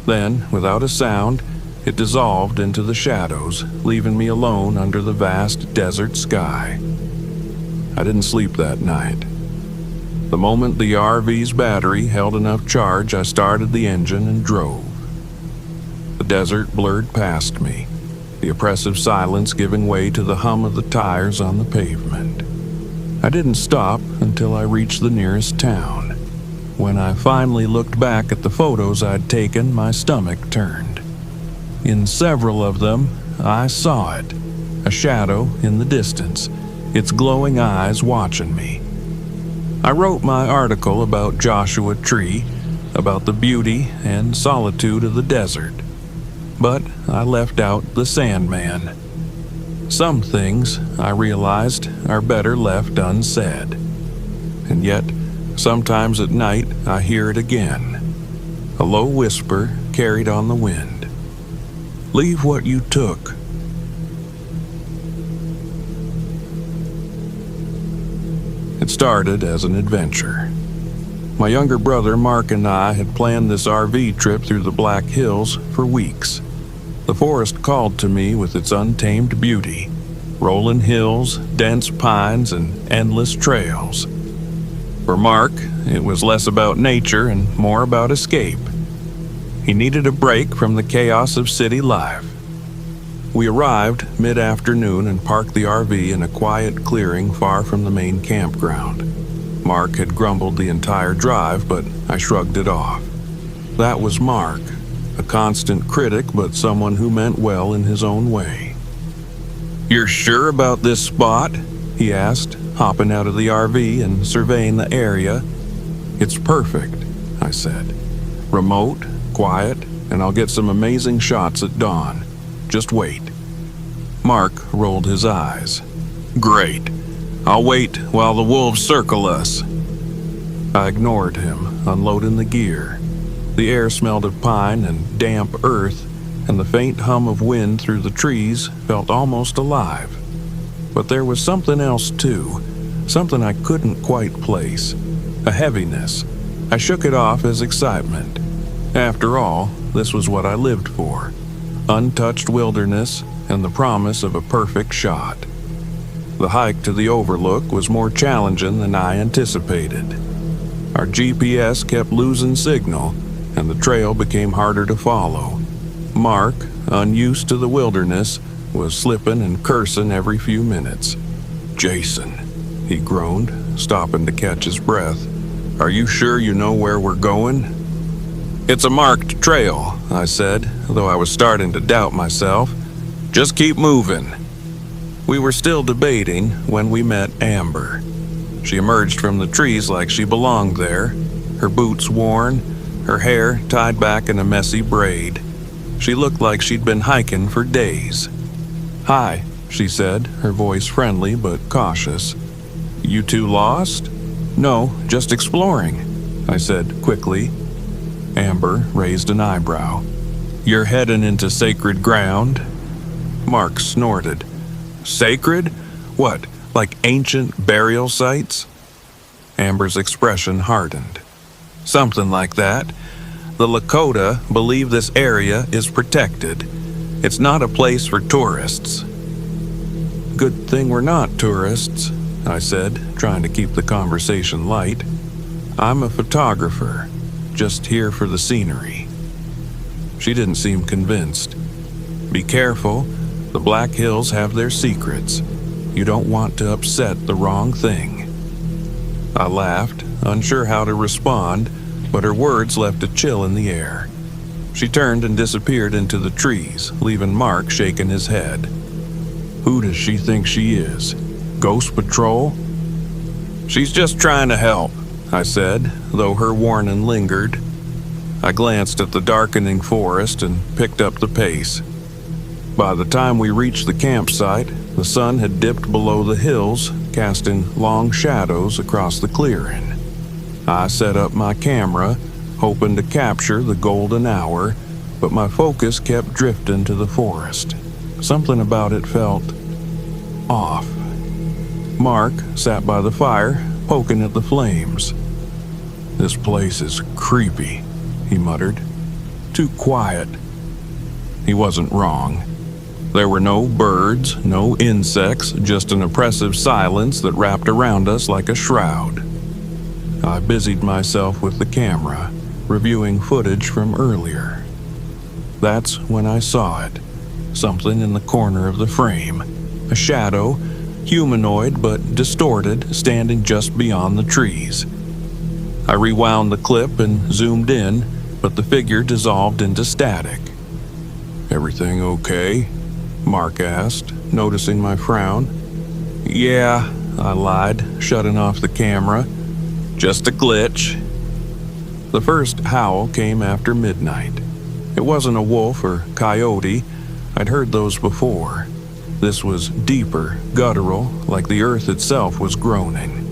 Speaker 1: Then, without a sound, it dissolved into the shadows, leaving me alone under the vast desert sky. I didn't sleep that night. The moment the RV's battery held enough charge, I started the engine and drove. The desert blurred past me, the oppressive silence giving way to the hum of the tires on the pavement. I didn't stop until I reached the nearest town. When I finally looked back at the photos I'd taken, my stomach turned. In several of them, I saw it, a shadow in the distance, its glowing eyes watching me. I wrote my article about Joshua Tree, about the beauty and solitude of the desert. But I left out the Sandman. Some things, I realized, are better left unsaid. And yet, sometimes at night, I hear it again. A low whisper carried on the wind. "Leave what you took." It started as an adventure. My younger brother Mark and I had planned this RV trip through the Black Hills for weeks. The forest called to me with its untamed beauty, rolling hills, dense pines, and endless trails. For Mark, it was less about nature and more about escape. He needed a break from the chaos of city life. We arrived mid-afternoon and parked the RV in a quiet clearing far from the main campground. Mark had grumbled the entire drive, but I shrugged it off. That was Mark, a constant critic, but someone who meant well in his own way. "You're sure about this spot?" he asked, hopping out of the RV and surveying the area. "It's perfect," I said. "Remote, quiet, and I'll get some amazing shots at dawn. Just wait." Mark rolled his eyes. "Great. I'll wait while the wolves circle us." I ignored him, unloading the gear. The air smelled of pine and damp earth, and the faint hum of wind through the trees felt almost alive. But there was something else too, something I couldn't quite place. A heaviness. I shook it off as excitement. After all, this was what I lived for. Untouched wilderness and the promise of a perfect shot. The hike to the overlook was more challenging than I anticipated. Our GPS kept losing signal, and the trail became harder to follow. Mark, unused to the wilderness, was slipping and cursing every few minutes. "Jason," he groaned, stopping to catch his breath. "Are you sure you know where we're going?" "It's a marked trail," I said, though I was starting to doubt myself. "Just keep moving." We were still debating when we met Amber. She emerged from the trees like she belonged there, her boots worn, her hair tied back in a messy braid. She looked like she'd been hiking for days. "Hi," she said, her voice friendly but cautious. "You two lost?" "No, just exploring," I said quickly. Amber raised an eyebrow. "You're heading into sacred ground?" Mark snorted. "Sacred? What, like ancient burial sites?" Amber's expression hardened. "Something like that. The Lakota believe this area is protected. It's not a place for tourists." "Good thing we're not tourists," I said, trying to keep the conversation light. "I'm a photographer, just here for the scenery." She didn't seem convinced. "Be careful, the Black Hills have their secrets. You don't want to upset the wrong thing." I laughed, unsure how to respond, but her words left a chill in the air. She turned and disappeared into the trees, leaving Mark shaking his head. "Who does she think she is? Ghost Patrol?" "She's just trying to help," I said, though her warning lingered. I glanced at the darkening forest and picked up the pace. By the time we reached the campsite, the sun had dipped below the hills, casting long shadows across the clearing. I set up my camera, hoping to capture the golden hour, but my focus kept drifting to the forest. Something about it felt off. Mark sat by the fire, poking at the flames. "This place is creepy," he muttered. "Too quiet." He wasn't wrong. There were no birds, no insects, just an oppressive silence that wrapped around us like a shroud. I busied myself with the camera, reviewing footage from earlier. That's when I saw it. Something in the corner of the frame. A shadow, humanoid but distorted, standing just beyond the trees. I rewound the clip and zoomed in, but the figure dissolved into static. "Everything okay?" Mark asked, noticing my frown. "Yeah," I lied, shutting off the camera. "Just a glitch." The first howl came after midnight. It wasn't a wolf or coyote. I'd heard those before. This was deeper, guttural, like the earth itself was groaning.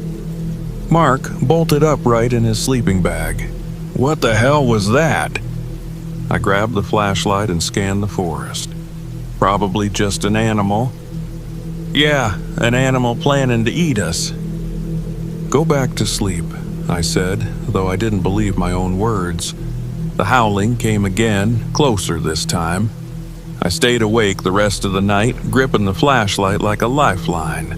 Speaker 1: Mark bolted upright in his sleeping bag. "What the hell was that?" I grabbed the flashlight and scanned the forest. "Probably just an animal." "Yeah, an animal planning to eat us." "Go back to sleep," I said, though I didn't believe my own words. The howling came again, closer this time. I stayed awake the rest of the night, gripping the flashlight like a lifeline.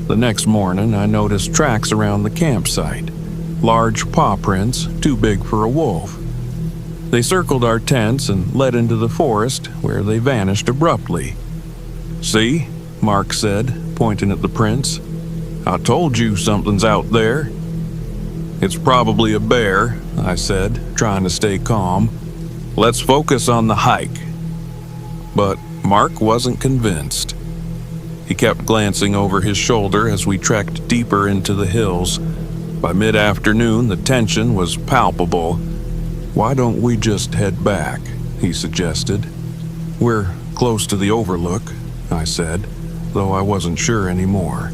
Speaker 1: The next morning, I noticed tracks around the campsite. Large paw prints, too big for a wolf. They circled our tents and led into the forest, where they vanished abruptly. "See?" Mark said, pointing at the prints. "I told you something's out there." "It's probably a bear," I said, trying to stay calm. "Let's focus on the hike." But Mark wasn't convinced. He kept glancing over his shoulder as we trekked deeper into the hills. By mid-afternoon, the tension was palpable. "Why don't we just head back?" he suggested. "We're close to the overlook," I said, though I wasn't sure anymore.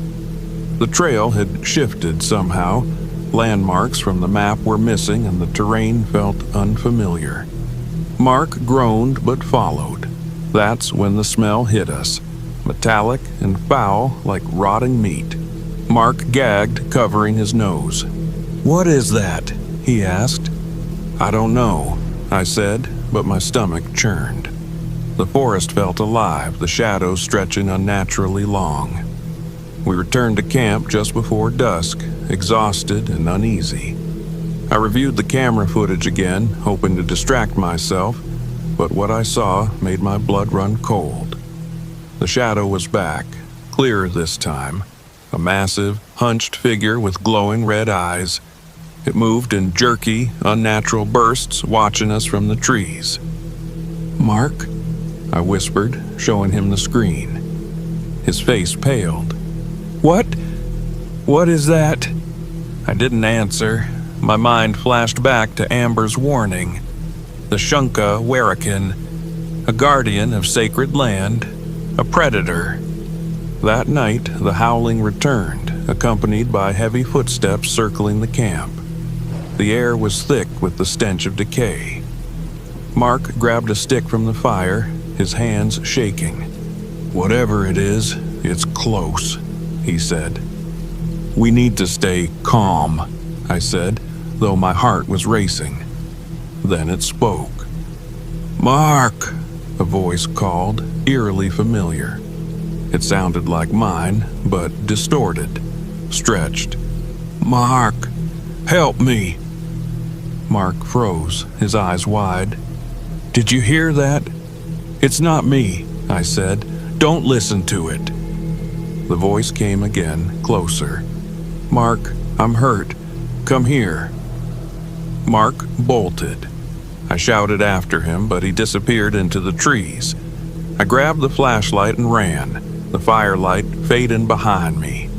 Speaker 1: The trail had shifted somehow. Landmarks from the map were missing and the terrain felt unfamiliar. Mark groaned but followed. That's when the smell hit us, metallic and foul like rotting meat. Mark gagged, covering his nose. "What is that?" he asked. "I don't know," I said, but my stomach churned. The forest felt alive, the shadows stretching unnaturally long. We returned to camp just before dusk, exhausted and uneasy. I reviewed the camera footage again, hoping to distract myself, but what I saw made my blood run cold. The shadow was back, clearer this time, a massive, hunched figure with glowing red eyes. It moved in jerky, unnatural bursts, watching us from the trees. "Mark?" I whispered, showing him the screen. His face paled. "What? What is that?" I didn't answer. My mind flashed back to Amber's warning. The Shunka Werakin, a guardian of sacred land, a predator. That night, the howling returned, accompanied by heavy footsteps circling the camp. The air was thick with the stench of decay. Mark grabbed a stick from the fire, his hands shaking. "Whatever it is, it's close," he said. "We need to stay calm," I said, though my heart was racing. Then it spoke. "Mark!" a voice called, eerily familiar. It sounded like mine, but distorted, stretched. "Mark, help me!" Mark froze, his eyes wide. "Did you hear that?" "It's not me," I said. "Don't listen to it." The voice came again, closer. "Mark, I'm hurt. Come here." Mark bolted. I shouted after him, but he disappeared into the trees. I grabbed the flashlight and ran, the firelight fading behind me.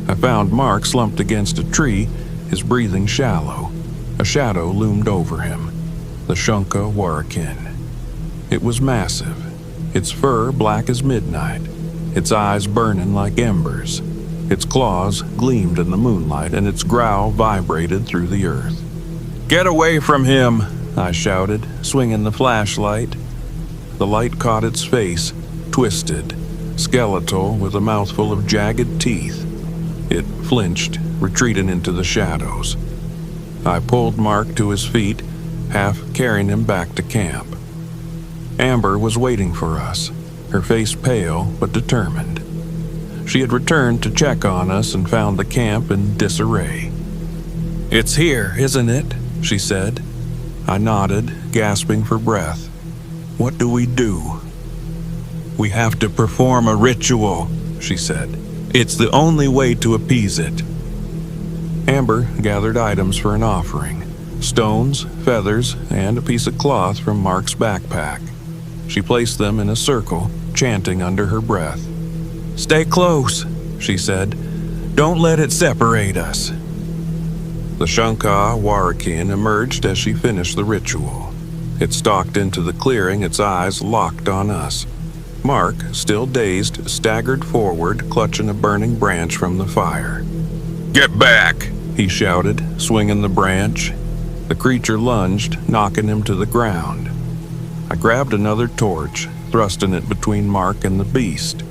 Speaker 1: I found Mark slumped against a tree, his breathing shallow. A shadow loomed over him, the Shunka Warakin. It was massive, its fur black as midnight, its eyes burning like embers. Its claws gleamed in the moonlight, and its growl vibrated through the earth. "Get away from him!" I shouted, swinging the flashlight. The light caught its face, twisted, skeletal with a mouthful of jagged teeth. It flinched, retreating into the shadows. I pulled Mark to his feet, half carrying him back to camp. Amber was waiting for us, her face pale but determined. She had returned to check on us and found the camp in disarray. "It's here, isn't it?" she said. I nodded, gasping for breath. "What do we do?" "We have to perform a ritual," she said. "It's the only way to appease it." Amber gathered items for an offering: stones, feathers, and a piece of cloth from Mark's backpack. She placed them in a circle, chanting under her breath. "Stay close," she said. "Don't let it separate us." The Shunka Warakin emerged as she finished the ritual. It stalked into the clearing, its eyes locked on us. Mark, still dazed, staggered forward, clutching a burning branch from the fire. "Get back!" he shouted, swinging the branch. The creature lunged, knocking him to the ground. I grabbed another torch, thrusting it between Mark and the beast.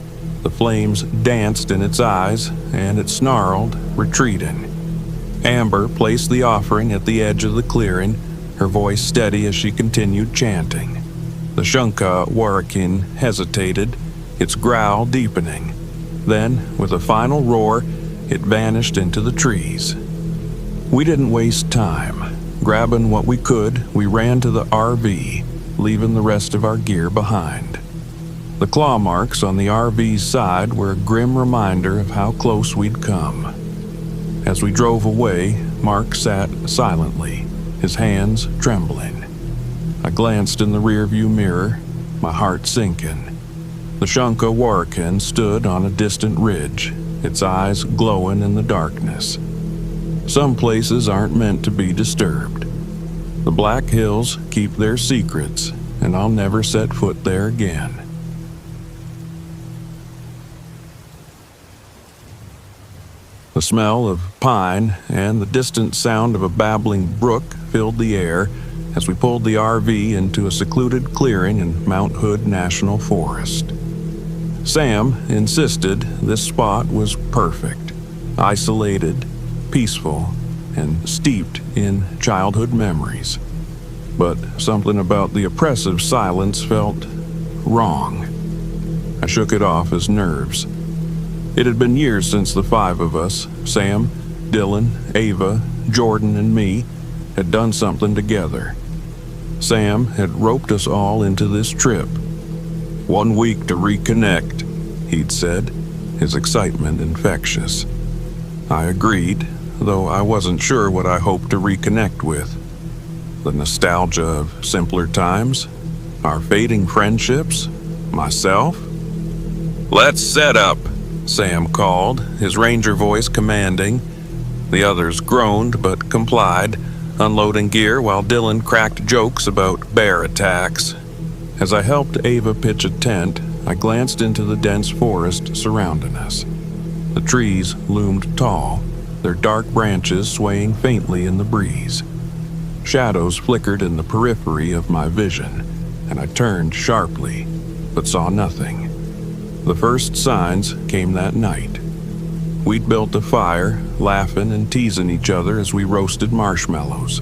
Speaker 1: The flames danced in its eyes, and it snarled, retreating. Amber placed the offering at the edge of the clearing, her voice steady as she continued chanting. The Shunka Warakin hesitated, its growl deepening. Then, with a final roar, it vanished into the trees. We didn't waste time. Grabbing what we could, we ran to the RV, leaving the rest of our gear behind. The claw marks on the RV's side were a grim reminder of how close we'd come. As we drove away, Mark sat silently, his hands trembling. I glanced in the rearview mirror, my heart sinking. The Shunka Warakin stood on a distant ridge, its eyes glowing in the darkness. Some places aren't meant to be disturbed. The Black Hills keep their secrets, and I'll never set foot there again. The smell of pine and the distant sound of a babbling brook filled the air as we pulled the RV into a secluded clearing in Mount Hood National Forest. Sam insisted this spot was perfect, isolated, peaceful, and steeped in childhood memories. But something about the oppressive silence felt wrong. I shook it off as nerves. It had been years since the five of us, Sam, Dylan, Ava, Jordan, and me, had done something together. Sam had roped us all into this trip. 1 week to reconnect, he'd said, his excitement infectious. I agreed, though I wasn't sure what I hoped to reconnect with. The nostalgia of simpler times, our fading friendships, myself. "Let's set up," Sam called, his ranger voice commanding. The others groaned but complied, unloading gear while Dylan cracked jokes about bear attacks. As I helped Ava pitch a tent, I glanced into the dense forest surrounding us. The trees loomed tall, their dark branches swaying faintly in the breeze. Shadows flickered in the periphery of my vision, and I turned sharply, but saw nothing. The first signs came that night. We'd built a fire, laughing and teasing each other as we roasted marshmallows.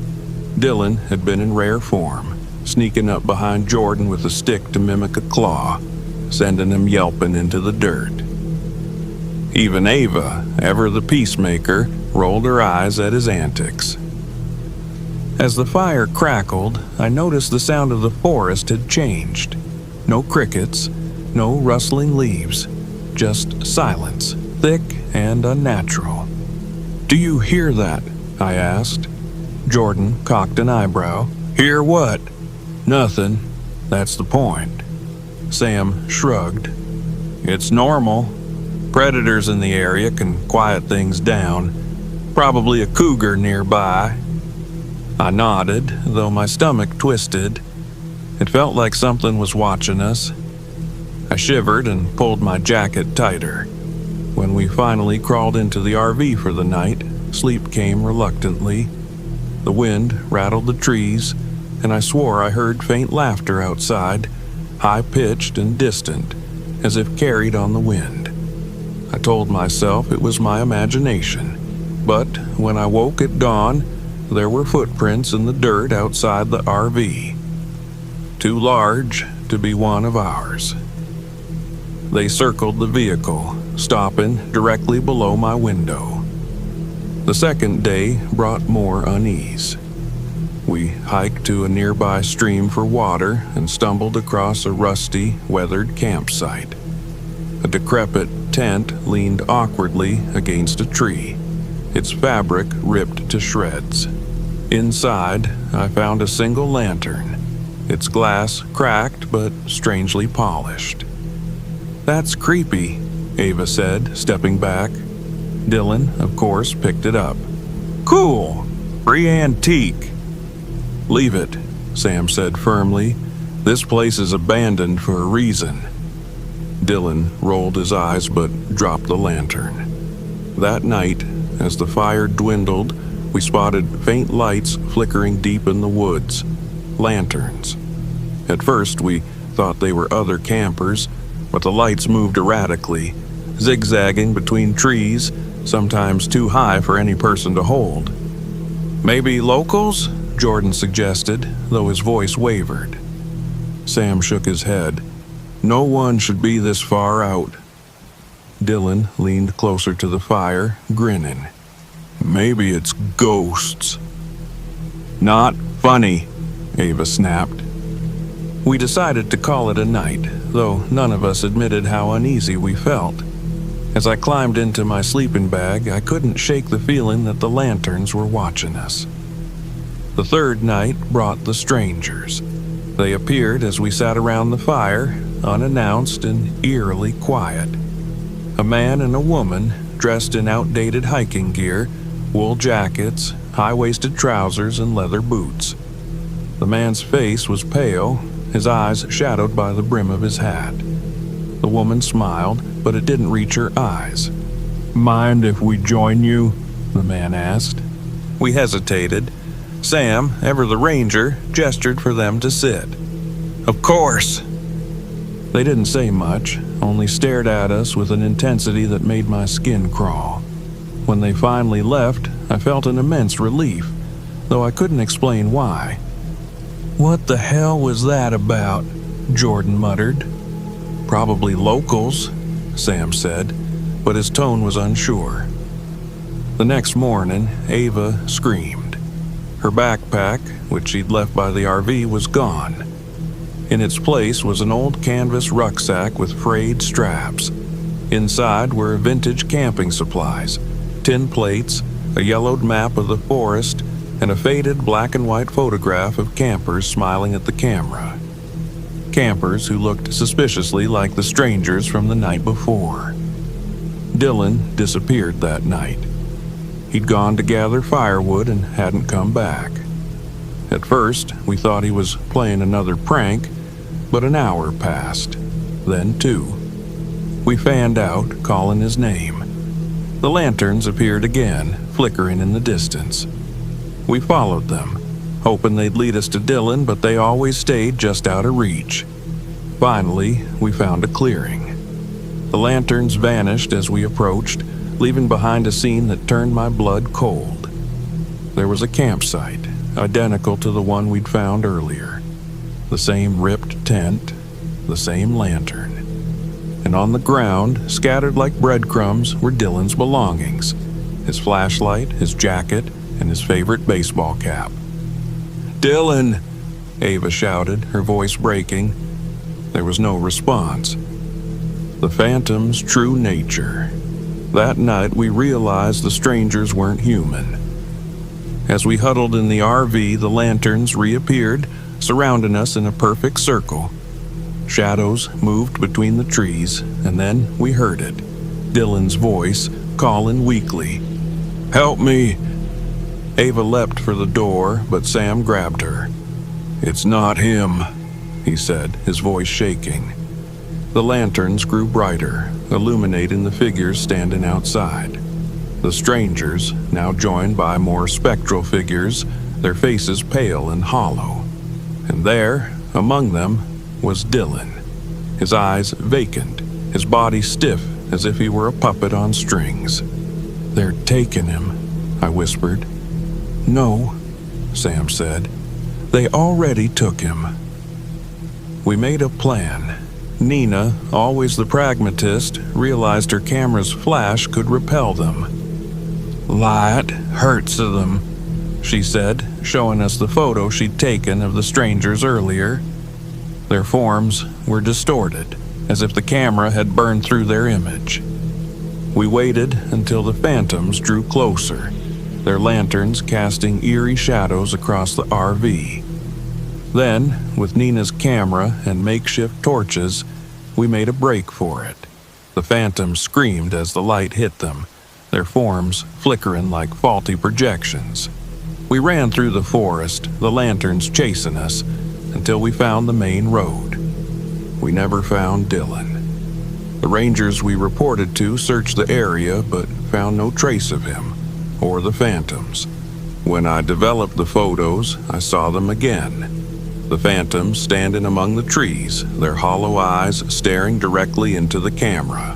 Speaker 1: Dylan had been in rare form, sneaking up behind Jordan with a stick to mimic a claw. sending him yelping into the dirt. Even Ava, ever the peacemaker, rolled her eyes at his antics. As the fire crackled, I noticed the sound of the forest had changed. No crickets, no rustling leaves, just silence, thick and unnatural. "Do you hear that?" I asked. Jordan cocked an eyebrow. "Hear what?" "Nothing. That's the point." Sam shrugged. "It's normal. Predators in the area can quiet things down. Probably a cougar nearby." I nodded, though my stomach twisted. It felt like something was watching us. I shivered and pulled my jacket tighter. When we finally crawled into the RV for the night, sleep came reluctantly. The wind rattled the trees, and I swore I heard faint laughter outside, high-pitched and distant, as if carried on the wind. I told myself it was my imagination, but when I woke at dawn, there were footprints in the dirt outside the RV. Too large to be one of ours. They circled the vehicle, stopping directly below my window. The second day brought more unease. We hiked to a nearby stream for water and stumbled across a rusty, weathered campsite. A decrepit tent leaned awkwardly against a tree, its fabric ripped to shreds. Inside, I found a single lantern, its glass cracked but strangely polished. "That's creepy," Ava said, stepping back. Dylan, of course, picked it up. "Cool! Free antique!" "Leave it," Sam said firmly. "This place is abandoned for a reason." Dylan rolled his eyes but dropped the lantern. That night, as the fire dwindled, we spotted faint lights flickering deep in the woods. Lanterns. At first, we thought they were other campers, but the lights moved erratically, zigzagging between trees, sometimes too high for any person to hold. "Maybe locals?" Jordan suggested, though his voice wavered. Sam shook his head. "No one should be this far out." Dylan leaned closer to the fire, grinning. "Maybe it's ghosts." "Not funny," Ava snapped. We decided to call it a night, though none of us admitted how uneasy we felt. As I climbed into my sleeping bag, I couldn't shake the feeling that the lanterns were watching us. The third night brought the strangers. They appeared as we sat around the fire, unannounced and eerily quiet. A man and a woman, dressed in outdated hiking gear, wool jackets, high-waisted trousers, and leather boots. The man's face was pale, his eyes shadowed by the brim of his hat. The woman smiled, but it didn't reach her eyes. "Mind if we join you?" the man asked. We hesitated. Sam, ever the ranger, gestured for them to sit. "Of course!" They didn't say much, only stared at us with an intensity that made my skin crawl. When they finally left, I felt an immense relief, though I couldn't explain why. "What the hell was that about?" Jordan muttered. "Probably locals," Sam said, but his tone was unsure. The next morning, Ava screamed. Her backpack, which she'd left by the RV, was gone. In its place was an old canvas rucksack with frayed straps. Inside were vintage camping supplies, tin plates, a yellowed map of the forest, and a faded black and white photograph of campers smiling at the camera. Campers who looked suspiciously like the strangers from the night before. Dylan disappeared that night. He'd gone to gather firewood and hadn't come back. At first, we thought he was playing another prank, but an hour passed, then 2. We fanned out, calling his name. The lanterns appeared again, flickering in the distance. We followed them, hoping they'd lead us to Dylan, but they always stayed just out of reach. Finally, we found a clearing. The lanterns vanished as we approached, leaving behind a scene that turned my blood cold. There was a campsite, identical to the one we'd found earlier. The same ripped tent, the same lantern. and on the ground, scattered like breadcrumbs, were Dylan's belongings: his flashlight, his jacket, and his favorite baseball cap. "Dylan!" Ava shouted, her voice breaking. There was no response. The phantom's true nature. That night, we realized the strangers weren't human. As we huddled in the RV, the lanterns reappeared, surrounding us in a perfect circle. Shadows moved between the trees, and then we heard it. Dylan's voice, calling weakly. "Help me!" Ava leapt for the door, but Sam grabbed her. "It's not him," he said, his voice shaking. The lanterns grew brighter, illuminating the figures standing outside. The strangers, now joined by more spectral figures, their faces pale and hollow. And there, among them, was Dylan, his eyes vacant, his body stiff as if he were a puppet on strings. "They're taking him," I whispered. "No," Sam said. "They already took him." We made a plan. Nina, always the pragmatist, realized her camera's flash could repel them. "Light hurts them," she said, showing us the photo she'd taken of the strangers earlier. Their forms were distorted, as if the camera had burned through their image. We waited until the phantoms drew closer, their lanterns casting eerie shadows across the RV. Then, with Nina's camera and makeshift torches, we made a break for it. The phantoms screamed as the light hit them, their forms flickering like faulty projections. We ran through the forest, the lanterns chasing us, until we found the main road. We never found Dylan. The rangers we reported to searched the area but found no trace of him, or the phantoms. When I developed the photos, I saw them again. The phantoms standing among the trees, their hollow eyes staring directly into the camera.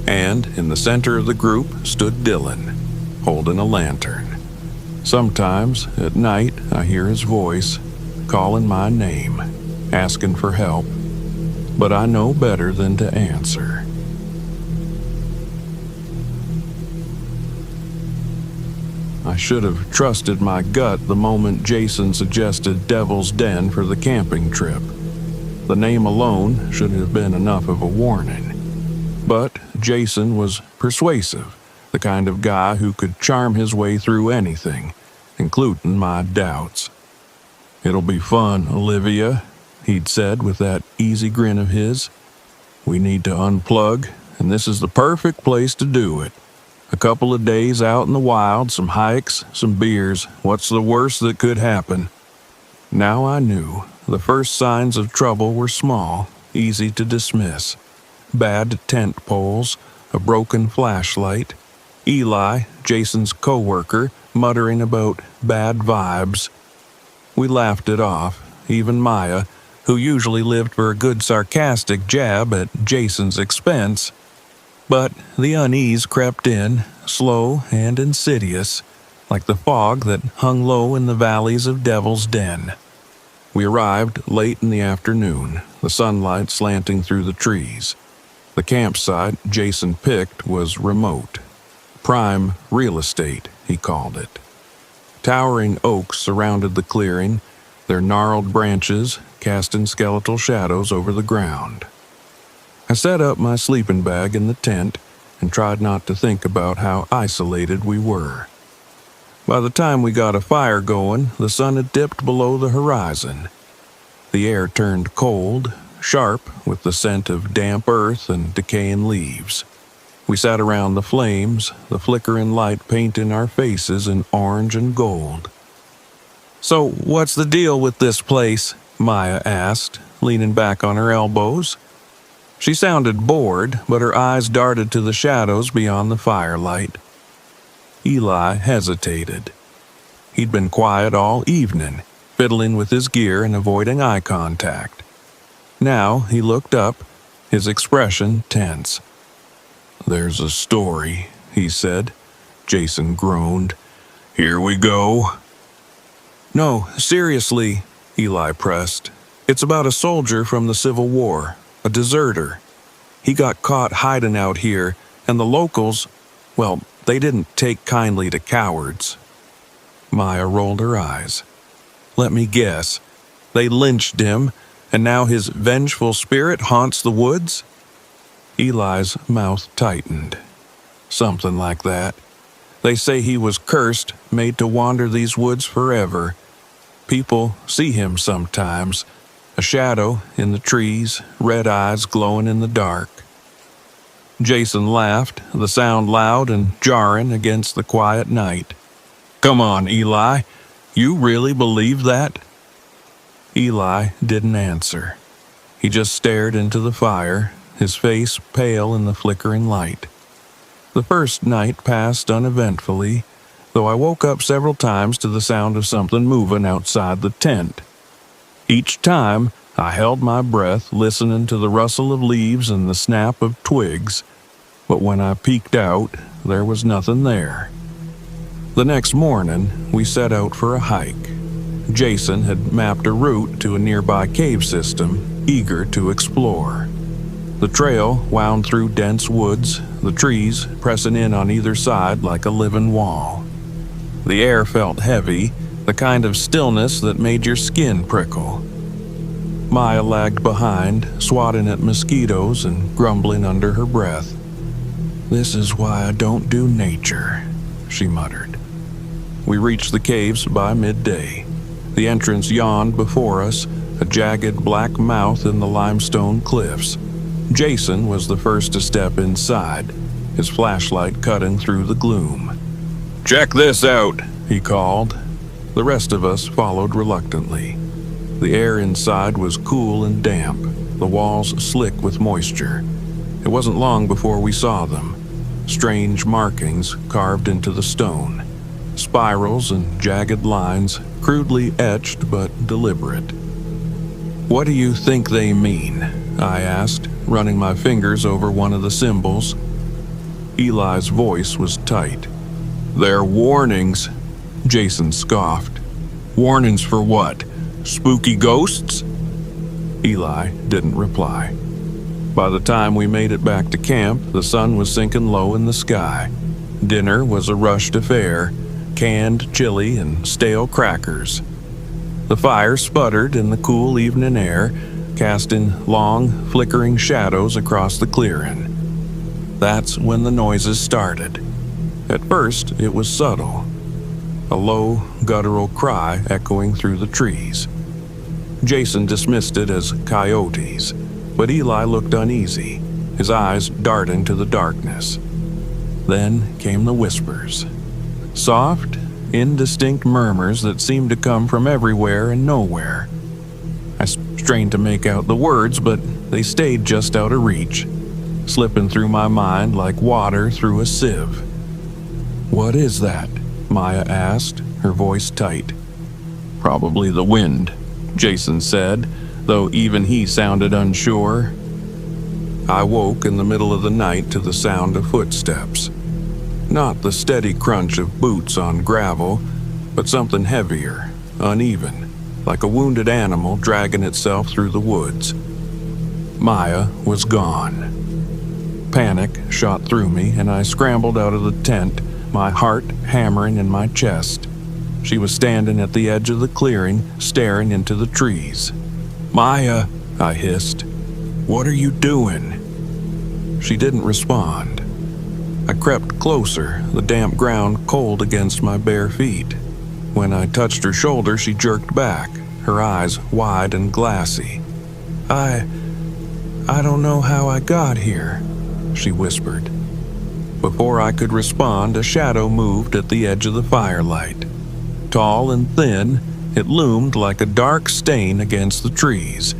Speaker 1: And in the center of the group stood Dylan, holding a lantern. Sometimes, at night, I hear his voice, calling my name, asking for help, but I know better than to answer. I should have trusted my gut the moment Jason suggested Devil's Den for the camping trip. The name alone should have been enough of a warning. But Jason was persuasive, the kind of guy who could charm his way through anything, including my doubts. "It'll be fun, Olivia," he'd said with that easy grin of his. "We need to unplug, and this is the perfect place to do it. A couple of days out in the wild, some hikes, some beers. What's the worst that could happen?" Now I knew. The first signs of trouble were small, easy to dismiss. Bad tent poles, a broken flashlight, Eli, Jason's co-worker, muttering about bad vibes. We laughed it off, even Maya, who usually lived for a good sarcastic jab at Jason's expense. But the unease crept in, slow and insidious, like the fog that hung low in the valleys of Devil's Den. We arrived late in the afternoon, the sunlight slanting through the trees. The campsite Jason picked was remote. Prime real estate, he called it. Towering oaks surrounded the clearing, their gnarled branches casting skeletal shadows over the ground. I set up my sleeping bag in the tent and tried not to think about how isolated we were. By the time we got a fire going, the sun had dipped below the horizon. The air turned cold, sharp with the scent of damp earth and decaying leaves. We sat around the flames, the flickering light painting our faces in orange and gold. "So what's the deal with this place?" Maya asked, leaning back on her elbows. She sounded bored, but her eyes darted to the shadows beyond the firelight. Eli hesitated. He'd been quiet all evening, fiddling with his gear and avoiding eye contact. Now he looked up, his expression tense. "There's a story," he said. Jason groaned. "Here we go." "No, seriously," Eli pressed. "It's about a soldier from the Civil War, a deserter." He got caught hiding out here, and the locals, well, they didn't take kindly to cowards." Maya rolled her eyes. "Let me guess. They lynched him, and now his vengeful spirit haunts the woods?" Eli's mouth tightened. "Something like that. They say he was cursed, made to wander these woods forever. People see him sometimes, a shadow in the trees, red eyes glowing in the dark." Jason laughed, the sound loud and jarring against the quiet night. "Come on, Eli. You really believe that?" Eli didn't answer. He just stared into the fire, his face pale in the flickering light. The first night passed uneventfully, though I woke up several times to the sound of something moving outside the tent. Each time, I held my breath, listening to the rustle of leaves and the snap of twigs, but when I peeked out, there was nothing there. The next morning, we set out for a hike. Jason had mapped a route to a nearby cave system, eager to explore. The trail wound through dense woods, the trees pressing in on either side like a living wall. The air felt heavy, the kind of stillness that made your skin prickle. Maya lagged behind, swatting at mosquitoes and grumbling under her breath. "This is why I don't do nature," she muttered. We reached the caves by midday. The entrance yawned before us, a jagged black mouth in the limestone cliffs. Jason was the first to step inside, his flashlight cutting through the gloom. "Check this out," he called. The rest of us followed reluctantly. The air inside was cool and damp, the walls slick with moisture. It wasn't long before we saw them. Strange markings carved into the stone. Spirals and jagged lines, crudely etched but deliberate. "What do you think they mean?" I asked, running my fingers over one of the symbols. Eli's voice was tight. "They're warnings," Jason scoffed. "Warnings for what? Spooky ghosts?" Eli didn't reply. By the time we made it back to camp, the sun was sinking low in the sky. Dinner was a rushed affair, canned chili and stale crackers. The fire sputtered in the cool evening air, casting long, flickering shadows across the clearing. That's when the noises started. At first, it was subtle, a low, guttural cry echoing through the trees. Jason dismissed it as coyotes, but Eli looked uneasy, his eyes darting to the darkness. Then came the whispers. Soft, indistinct murmurs that seemed to come from everywhere and nowhere. I strained to make out the words, but they stayed just out of reach, slipping through my mind like water through a sieve. "What is that?" Maya asked, her voice tight. "Probably the wind," Jason said, though even he sounded unsure. I woke in the middle of the night to the sound of footsteps. Not the steady crunch of boots on gravel, but something heavier, uneven, like a wounded animal dragging itself through the woods. Maya was gone. Panic shot through me, and I scrambled out of the tent, my heart hammering in my chest. She was standing at the edge of the clearing, staring into the trees. "Maya," I hissed, "what are you doing?" She didn't respond. I crept closer, the damp ground cold against my bare feet. When I touched her shoulder, she jerked back, her eyes wide and glassy. I don't know how I got here," she whispered. Before I could respond, a shadow moved at the edge of the firelight. Tall and thin, it loomed like a dark stain against the trees.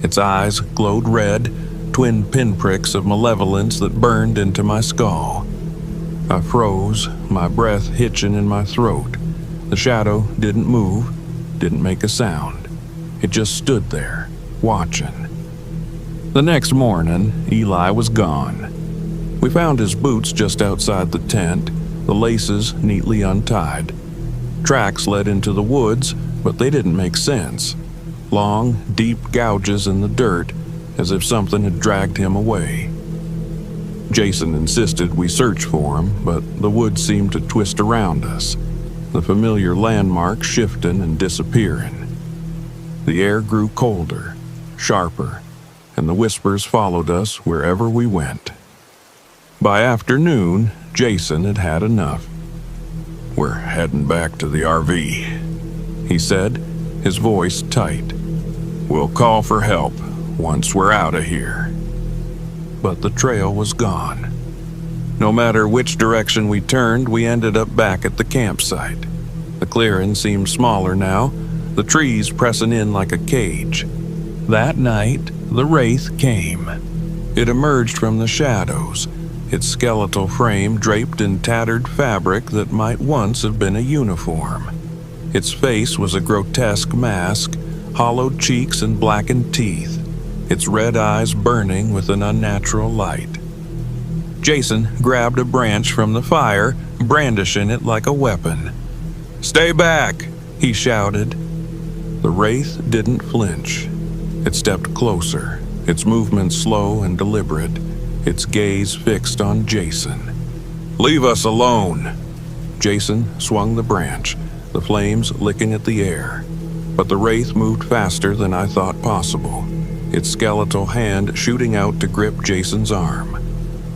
Speaker 1: Its eyes glowed red, twin pinpricks of malevolence that burned into my skull. I froze, my breath hitching in my throat. The shadow didn't move, didn't make a sound. It just stood there, watching. The next morning, Eli was gone. We found his boots just outside the tent, the laces neatly untied. Tracks led into the woods, but they didn't make sense. Long, deep gouges in the dirt, as if something had dragged him away. Jason insisted we search for him, but the woods seemed to twist around us, the familiar landmarks shifting and disappearing. The air grew colder, sharper, and the whispers followed us wherever we went. By afternoon, Jason had had enough. "We're heading back to the RV," he said, his voice tight. "We'll call for help once we're out of here." But the trail was gone. No matter which direction we turned, we ended up back at the campsite. The clearing seemed smaller now, the trees pressing in like a cage. That night, the wraith came. It emerged from the shadows, its skeletal frame draped in tattered fabric that might once have been a uniform. Its face was a grotesque mask, hollowed cheeks and blackened teeth, its red eyes burning with an unnatural light. Jason grabbed a branch from the fire, brandishing it like a weapon. "Stay back!" he shouted. The wraith didn't flinch. It stepped closer, its movements slow and deliberate, its gaze fixed on Jason. "Leave us alone!" Jason swung the branch, the flames licking at the air. But the wraith moved faster than I thought possible, its skeletal hand shooting out to grip Jason's arm.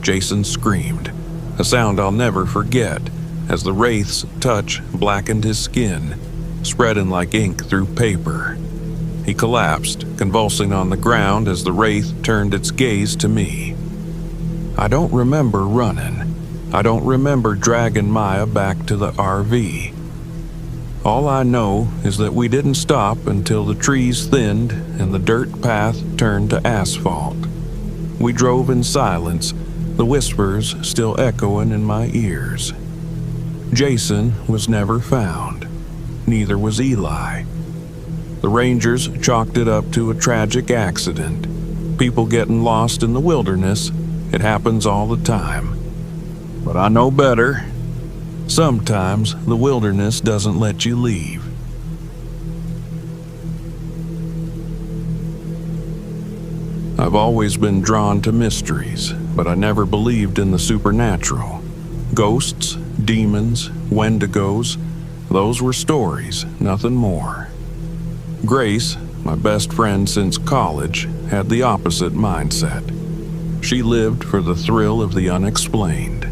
Speaker 1: Jason screamed, a sound I'll never forget, as the wraith's touch blackened his skin, spreading like ink through paper. He collapsed, convulsing on the ground as the wraith turned its gaze to me. I don't remember running. I don't remember dragging Maya back to the RV. All I know is that we didn't stop until the trees thinned and the dirt path turned to asphalt. We drove in silence, the whispers still echoing in my ears. Jason was never found. Neither was Eli. The rangers chalked it up to a tragic accident. People getting lost in the wilderness. It happens all the time. But I know better. Sometimes the wilderness doesn't let you leave. I've always been drawn to mysteries, but I never believed in the supernatural. Ghosts, demons, wendigos, those were stories, nothing more. Grace, my best friend since college, had the opposite mindset. She lived for the thrill of the unexplained.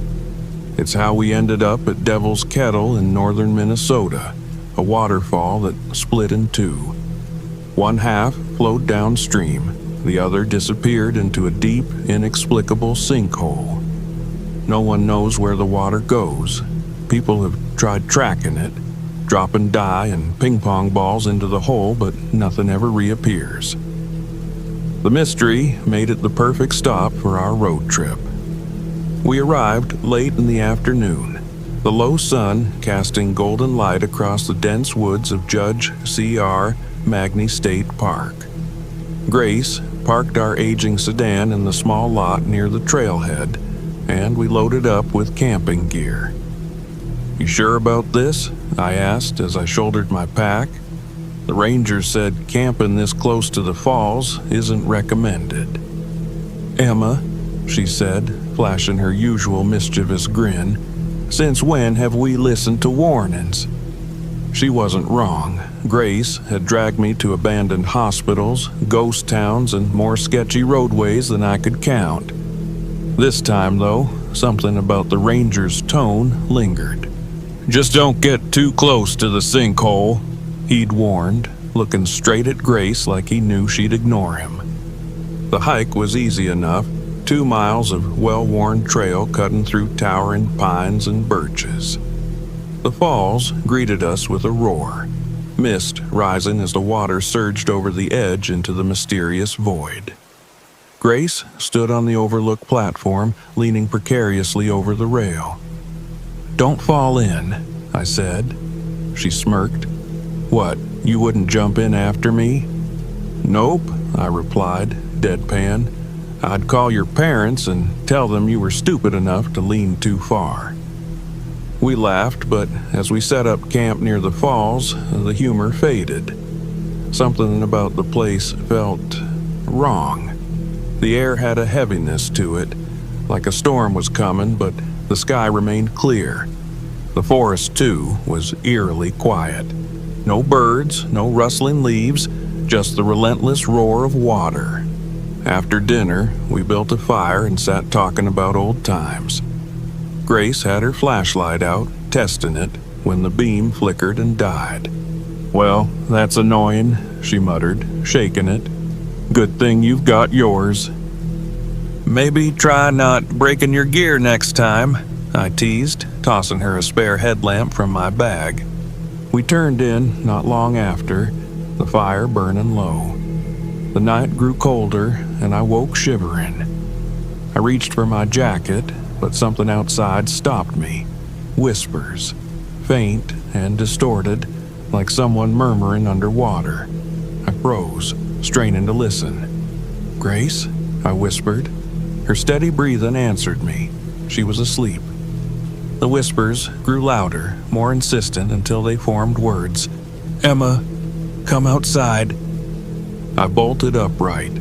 Speaker 1: It's how we ended up at Devil's Kettle in northern Minnesota, a waterfall that split in two. One half flowed downstream, the other disappeared into a deep, inexplicable sinkhole. No one knows where the water goes. People have tried tracking it, dropping dye and ping pong balls into the hole, but nothing ever reappears. The mystery made it the perfect stop for our road trip. We arrived late in the afternoon, the low sun casting golden light across the dense woods of Judge C.R. Magny State Park. Grace parked our aging sedan in the small lot near the trailhead, and we loaded up with camping gear. "You sure about this?" I asked as I shouldered my pack. The rangers said camping this close to the falls isn't recommended. "Emma," she said, flashing her usual mischievous grin, "since when have we listened to warnings?" She wasn't wrong. Grace had dragged me to abandoned hospitals, ghost towns, and more sketchy roadways than I could count. This time, though, something about the ranger's tone lingered. "Just don't get too close to the sinkhole," he'd warned, looking straight at Grace like he knew she'd ignore him. The hike was easy enough, 2 miles of well-worn trail cutting through towering pines and birches. The falls greeted us with a roar, mist rising as the water surged over the edge into the mysterious void. Grace stood on the overlook platform, leaning precariously over the rail. "Don't fall in," I said. She smirked. "What, you wouldn't jump in after me?" "Nope," I replied, deadpan. "I'd call your parents and tell them you were stupid enough to lean too far." We laughed, but as we set up camp near the falls, the humor faded. Something about the place felt wrong. The air had a heaviness to it, like a storm was coming, but the sky remained clear. The forest, too, was eerily quiet. No birds, no rustling leaves, just the relentless roar of water. After dinner, we built a fire and sat talking about old times. Grace had her flashlight out, testing it, when the beam flickered and died. "Well, that's annoying," she muttered, shaking it. "Good thing you've got yours." "Maybe try not breaking your gear next time," I teased, tossing her a spare headlamp from my bag. We turned in not long after, the fire burning low. The night grew colder, and I woke shivering. I reached for my jacket, but something outside stopped me. Whispers, faint and distorted, like someone murmuring underwater. I froze, straining to listen. "Grace?" I whispered. Her steady breathing answered me. She was asleep. The whispers grew louder, more insistent, until they formed words. "Emma, come outside." I bolted upright.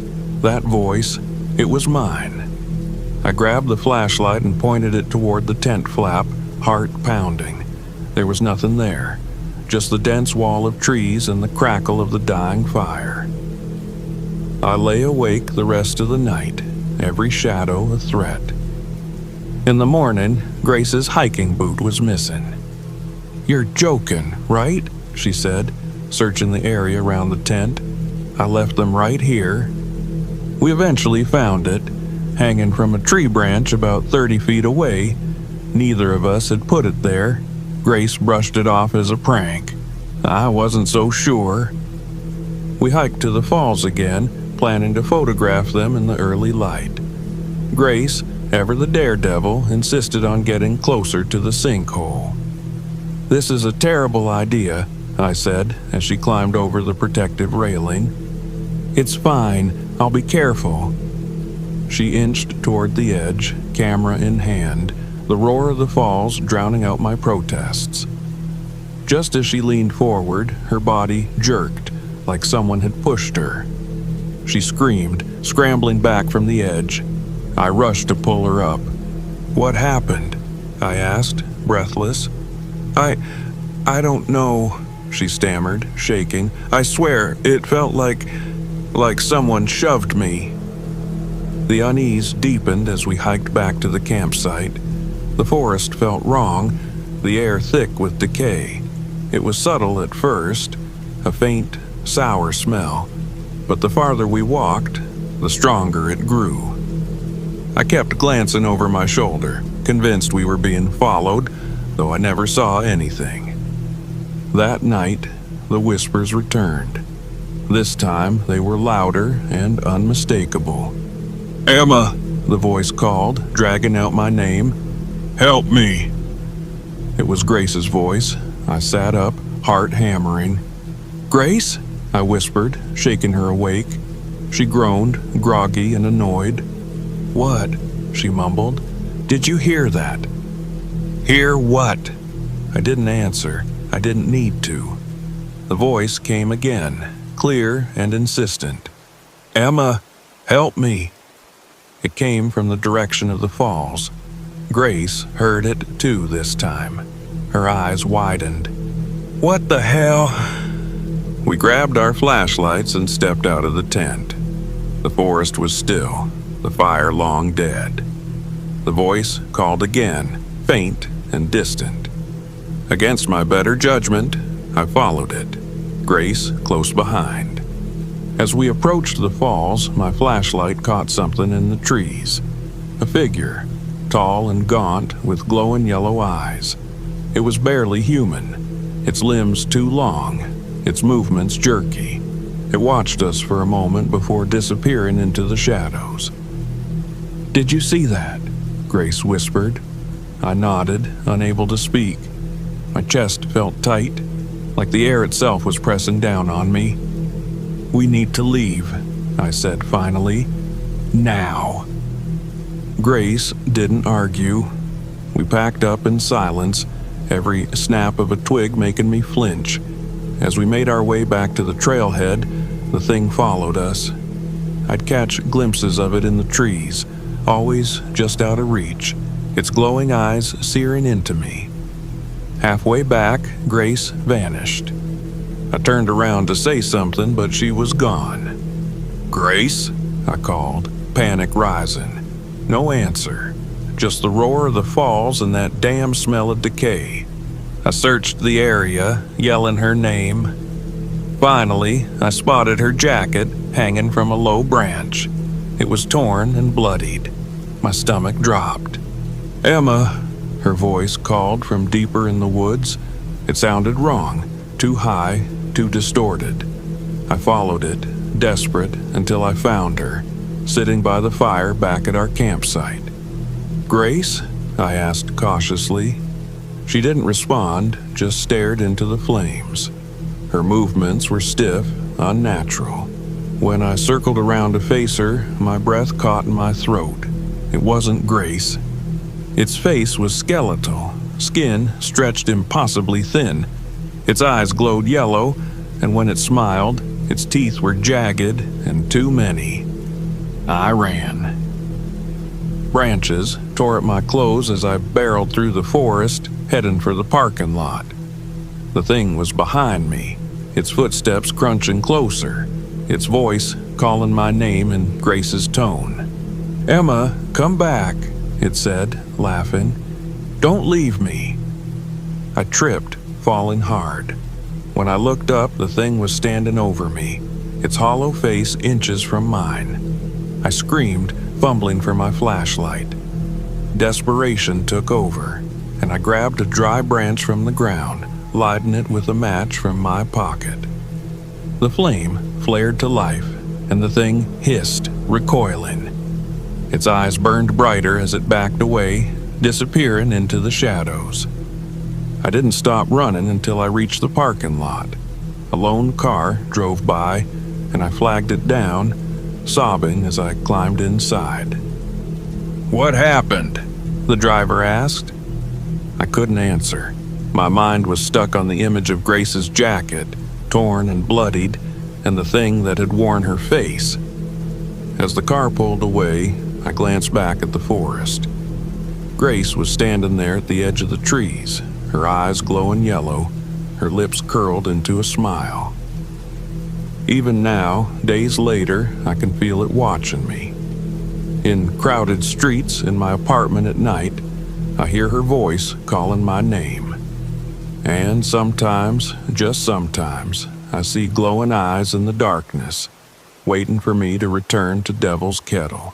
Speaker 1: That voice, it was mine. I grabbed the flashlight and pointed it toward the tent flap, heart pounding. There was nothing there, just the dense wall of trees and the crackle of the dying fire. I lay awake the rest of the night, every shadow a threat. In the morning, Grace's hiking boot was missing. "You're joking, right?" she said, searching the area around the tent. "I left them right here." We eventually found it, hanging from a tree branch about 30 feet away. Neither of us had put it there. Grace brushed it off as a prank. I wasn't so sure. We hiked to the falls again, planning to photograph them in the early light. Grace, ever the daredevil, insisted on getting closer to the sinkhole. "This is a terrible idea," I said as she climbed over the protective railing. "It's fine, I'll be careful." She inched toward the edge, camera in hand, the roar of the falls drowning out my protests. Just as she leaned forward, her body jerked, like someone had pushed her. She screamed, scrambling back from the edge. I rushed to pull her up. "What happened?" I asked, breathless. I don't know," she stammered, shaking. "I swear, it felt like someone shoved me." The unease deepened as we hiked back to the campsite. The forest felt wrong, the air thick with decay. It was subtle at first, a faint, sour smell, but the farther we walked, the stronger it grew. I kept glancing over my shoulder, convinced we were being followed, though I never saw anything. That night, the whispers returned. This time, they were louder and unmistakable. "Emma," the voice called, dragging out my name. "Help me." It was Grace's voice. I sat up, heart hammering. "Grace?" I whispered, shaking her awake. She groaned, groggy and annoyed. "What?" she mumbled. "Did you hear that?" "Hear what?" I didn't answer. I didn't need to. The voice came again, clear and insistent. "Emma, help me." It came from the direction of the falls. Grace heard it too this time. Her eyes widened. "What the hell?" We grabbed our flashlights and stepped out of the tent. The forest was still, the fire long dead. The voice called again, faint and distant. Against my better judgment, I followed it, Grace close behind. As we approached the falls, my flashlight caught something in the trees. A figure, tall and gaunt with glowing yellow eyes. It was barely human, its limbs too long, its movements jerky. It watched us for a moment before disappearing into the shadows. "Did you see that?" Grace whispered. I nodded, unable to speak. My chest felt tight, like the air itself was pressing down on me. "We need to leave," I said finally. "Now." Grace didn't argue. We packed up in silence, every snap of a twig making me flinch. As we made our way back to the trailhead, the thing followed us. I'd catch glimpses of it in the trees, always just out of reach, its glowing eyes searing into me. Halfway back, Grace vanished. I turned around to say something, but she was gone. "Grace?" I called, panic rising. No answer, just the roar of the falls and that damn smell of decay. I searched the area, yelling her name. Finally, I spotted her jacket hanging from a low branch. It was torn and bloodied. My stomach dropped. "Emma," her voice called from deeper in the woods. It sounded wrong, too high, too distorted. I followed it, desperate, until I found her, sitting by the fire back at our campsite. "Grace?" I asked cautiously. She didn't respond, just stared into the flames. Her movements were stiff, unnatural. When I circled around to face her, my breath caught in my throat. It wasn't Grace. Its face was skeletal, skin stretched impossibly thin. Its eyes glowed yellow, and when it smiled, its teeth were jagged and too many. I ran. Branches tore at my clothes as I barreled through the forest, heading for the parking lot. The thing was behind me, its footsteps crunching closer, its voice calling my name in Grace's tone. "Emma, come back," it said, laughing. "Don't leave me." I tripped, falling hard. When I looked up, the thing was standing over me, its hollow face inches from mine. I screamed, fumbling for my flashlight. Desperation took over, and I grabbed a dry branch from the ground, lighting it with a match from my pocket. The flame flared to life, and the thing hissed, recoiling. Its eyes burned brighter as it backed away, disappearing into the shadows. I didn't stop running until I reached the parking lot. A lone car drove by, and I flagged it down, sobbing as I climbed inside. "What happened?" the driver asked. I couldn't answer. My mind was stuck on the image of Grace's jacket, torn and bloodied, and the thing that had worn her face. As the car pulled away, I glanced back at the forest. Grace was standing there at the edge of the trees, her eyes glowing yellow, her lips curled into a smile. Even now, days later, I can feel it watching me. In crowded streets in my apartment at night, I hear her voice calling my name. And sometimes, just sometimes, I see glowing eyes in the darkness, waiting for me to return to Devil's Kettle.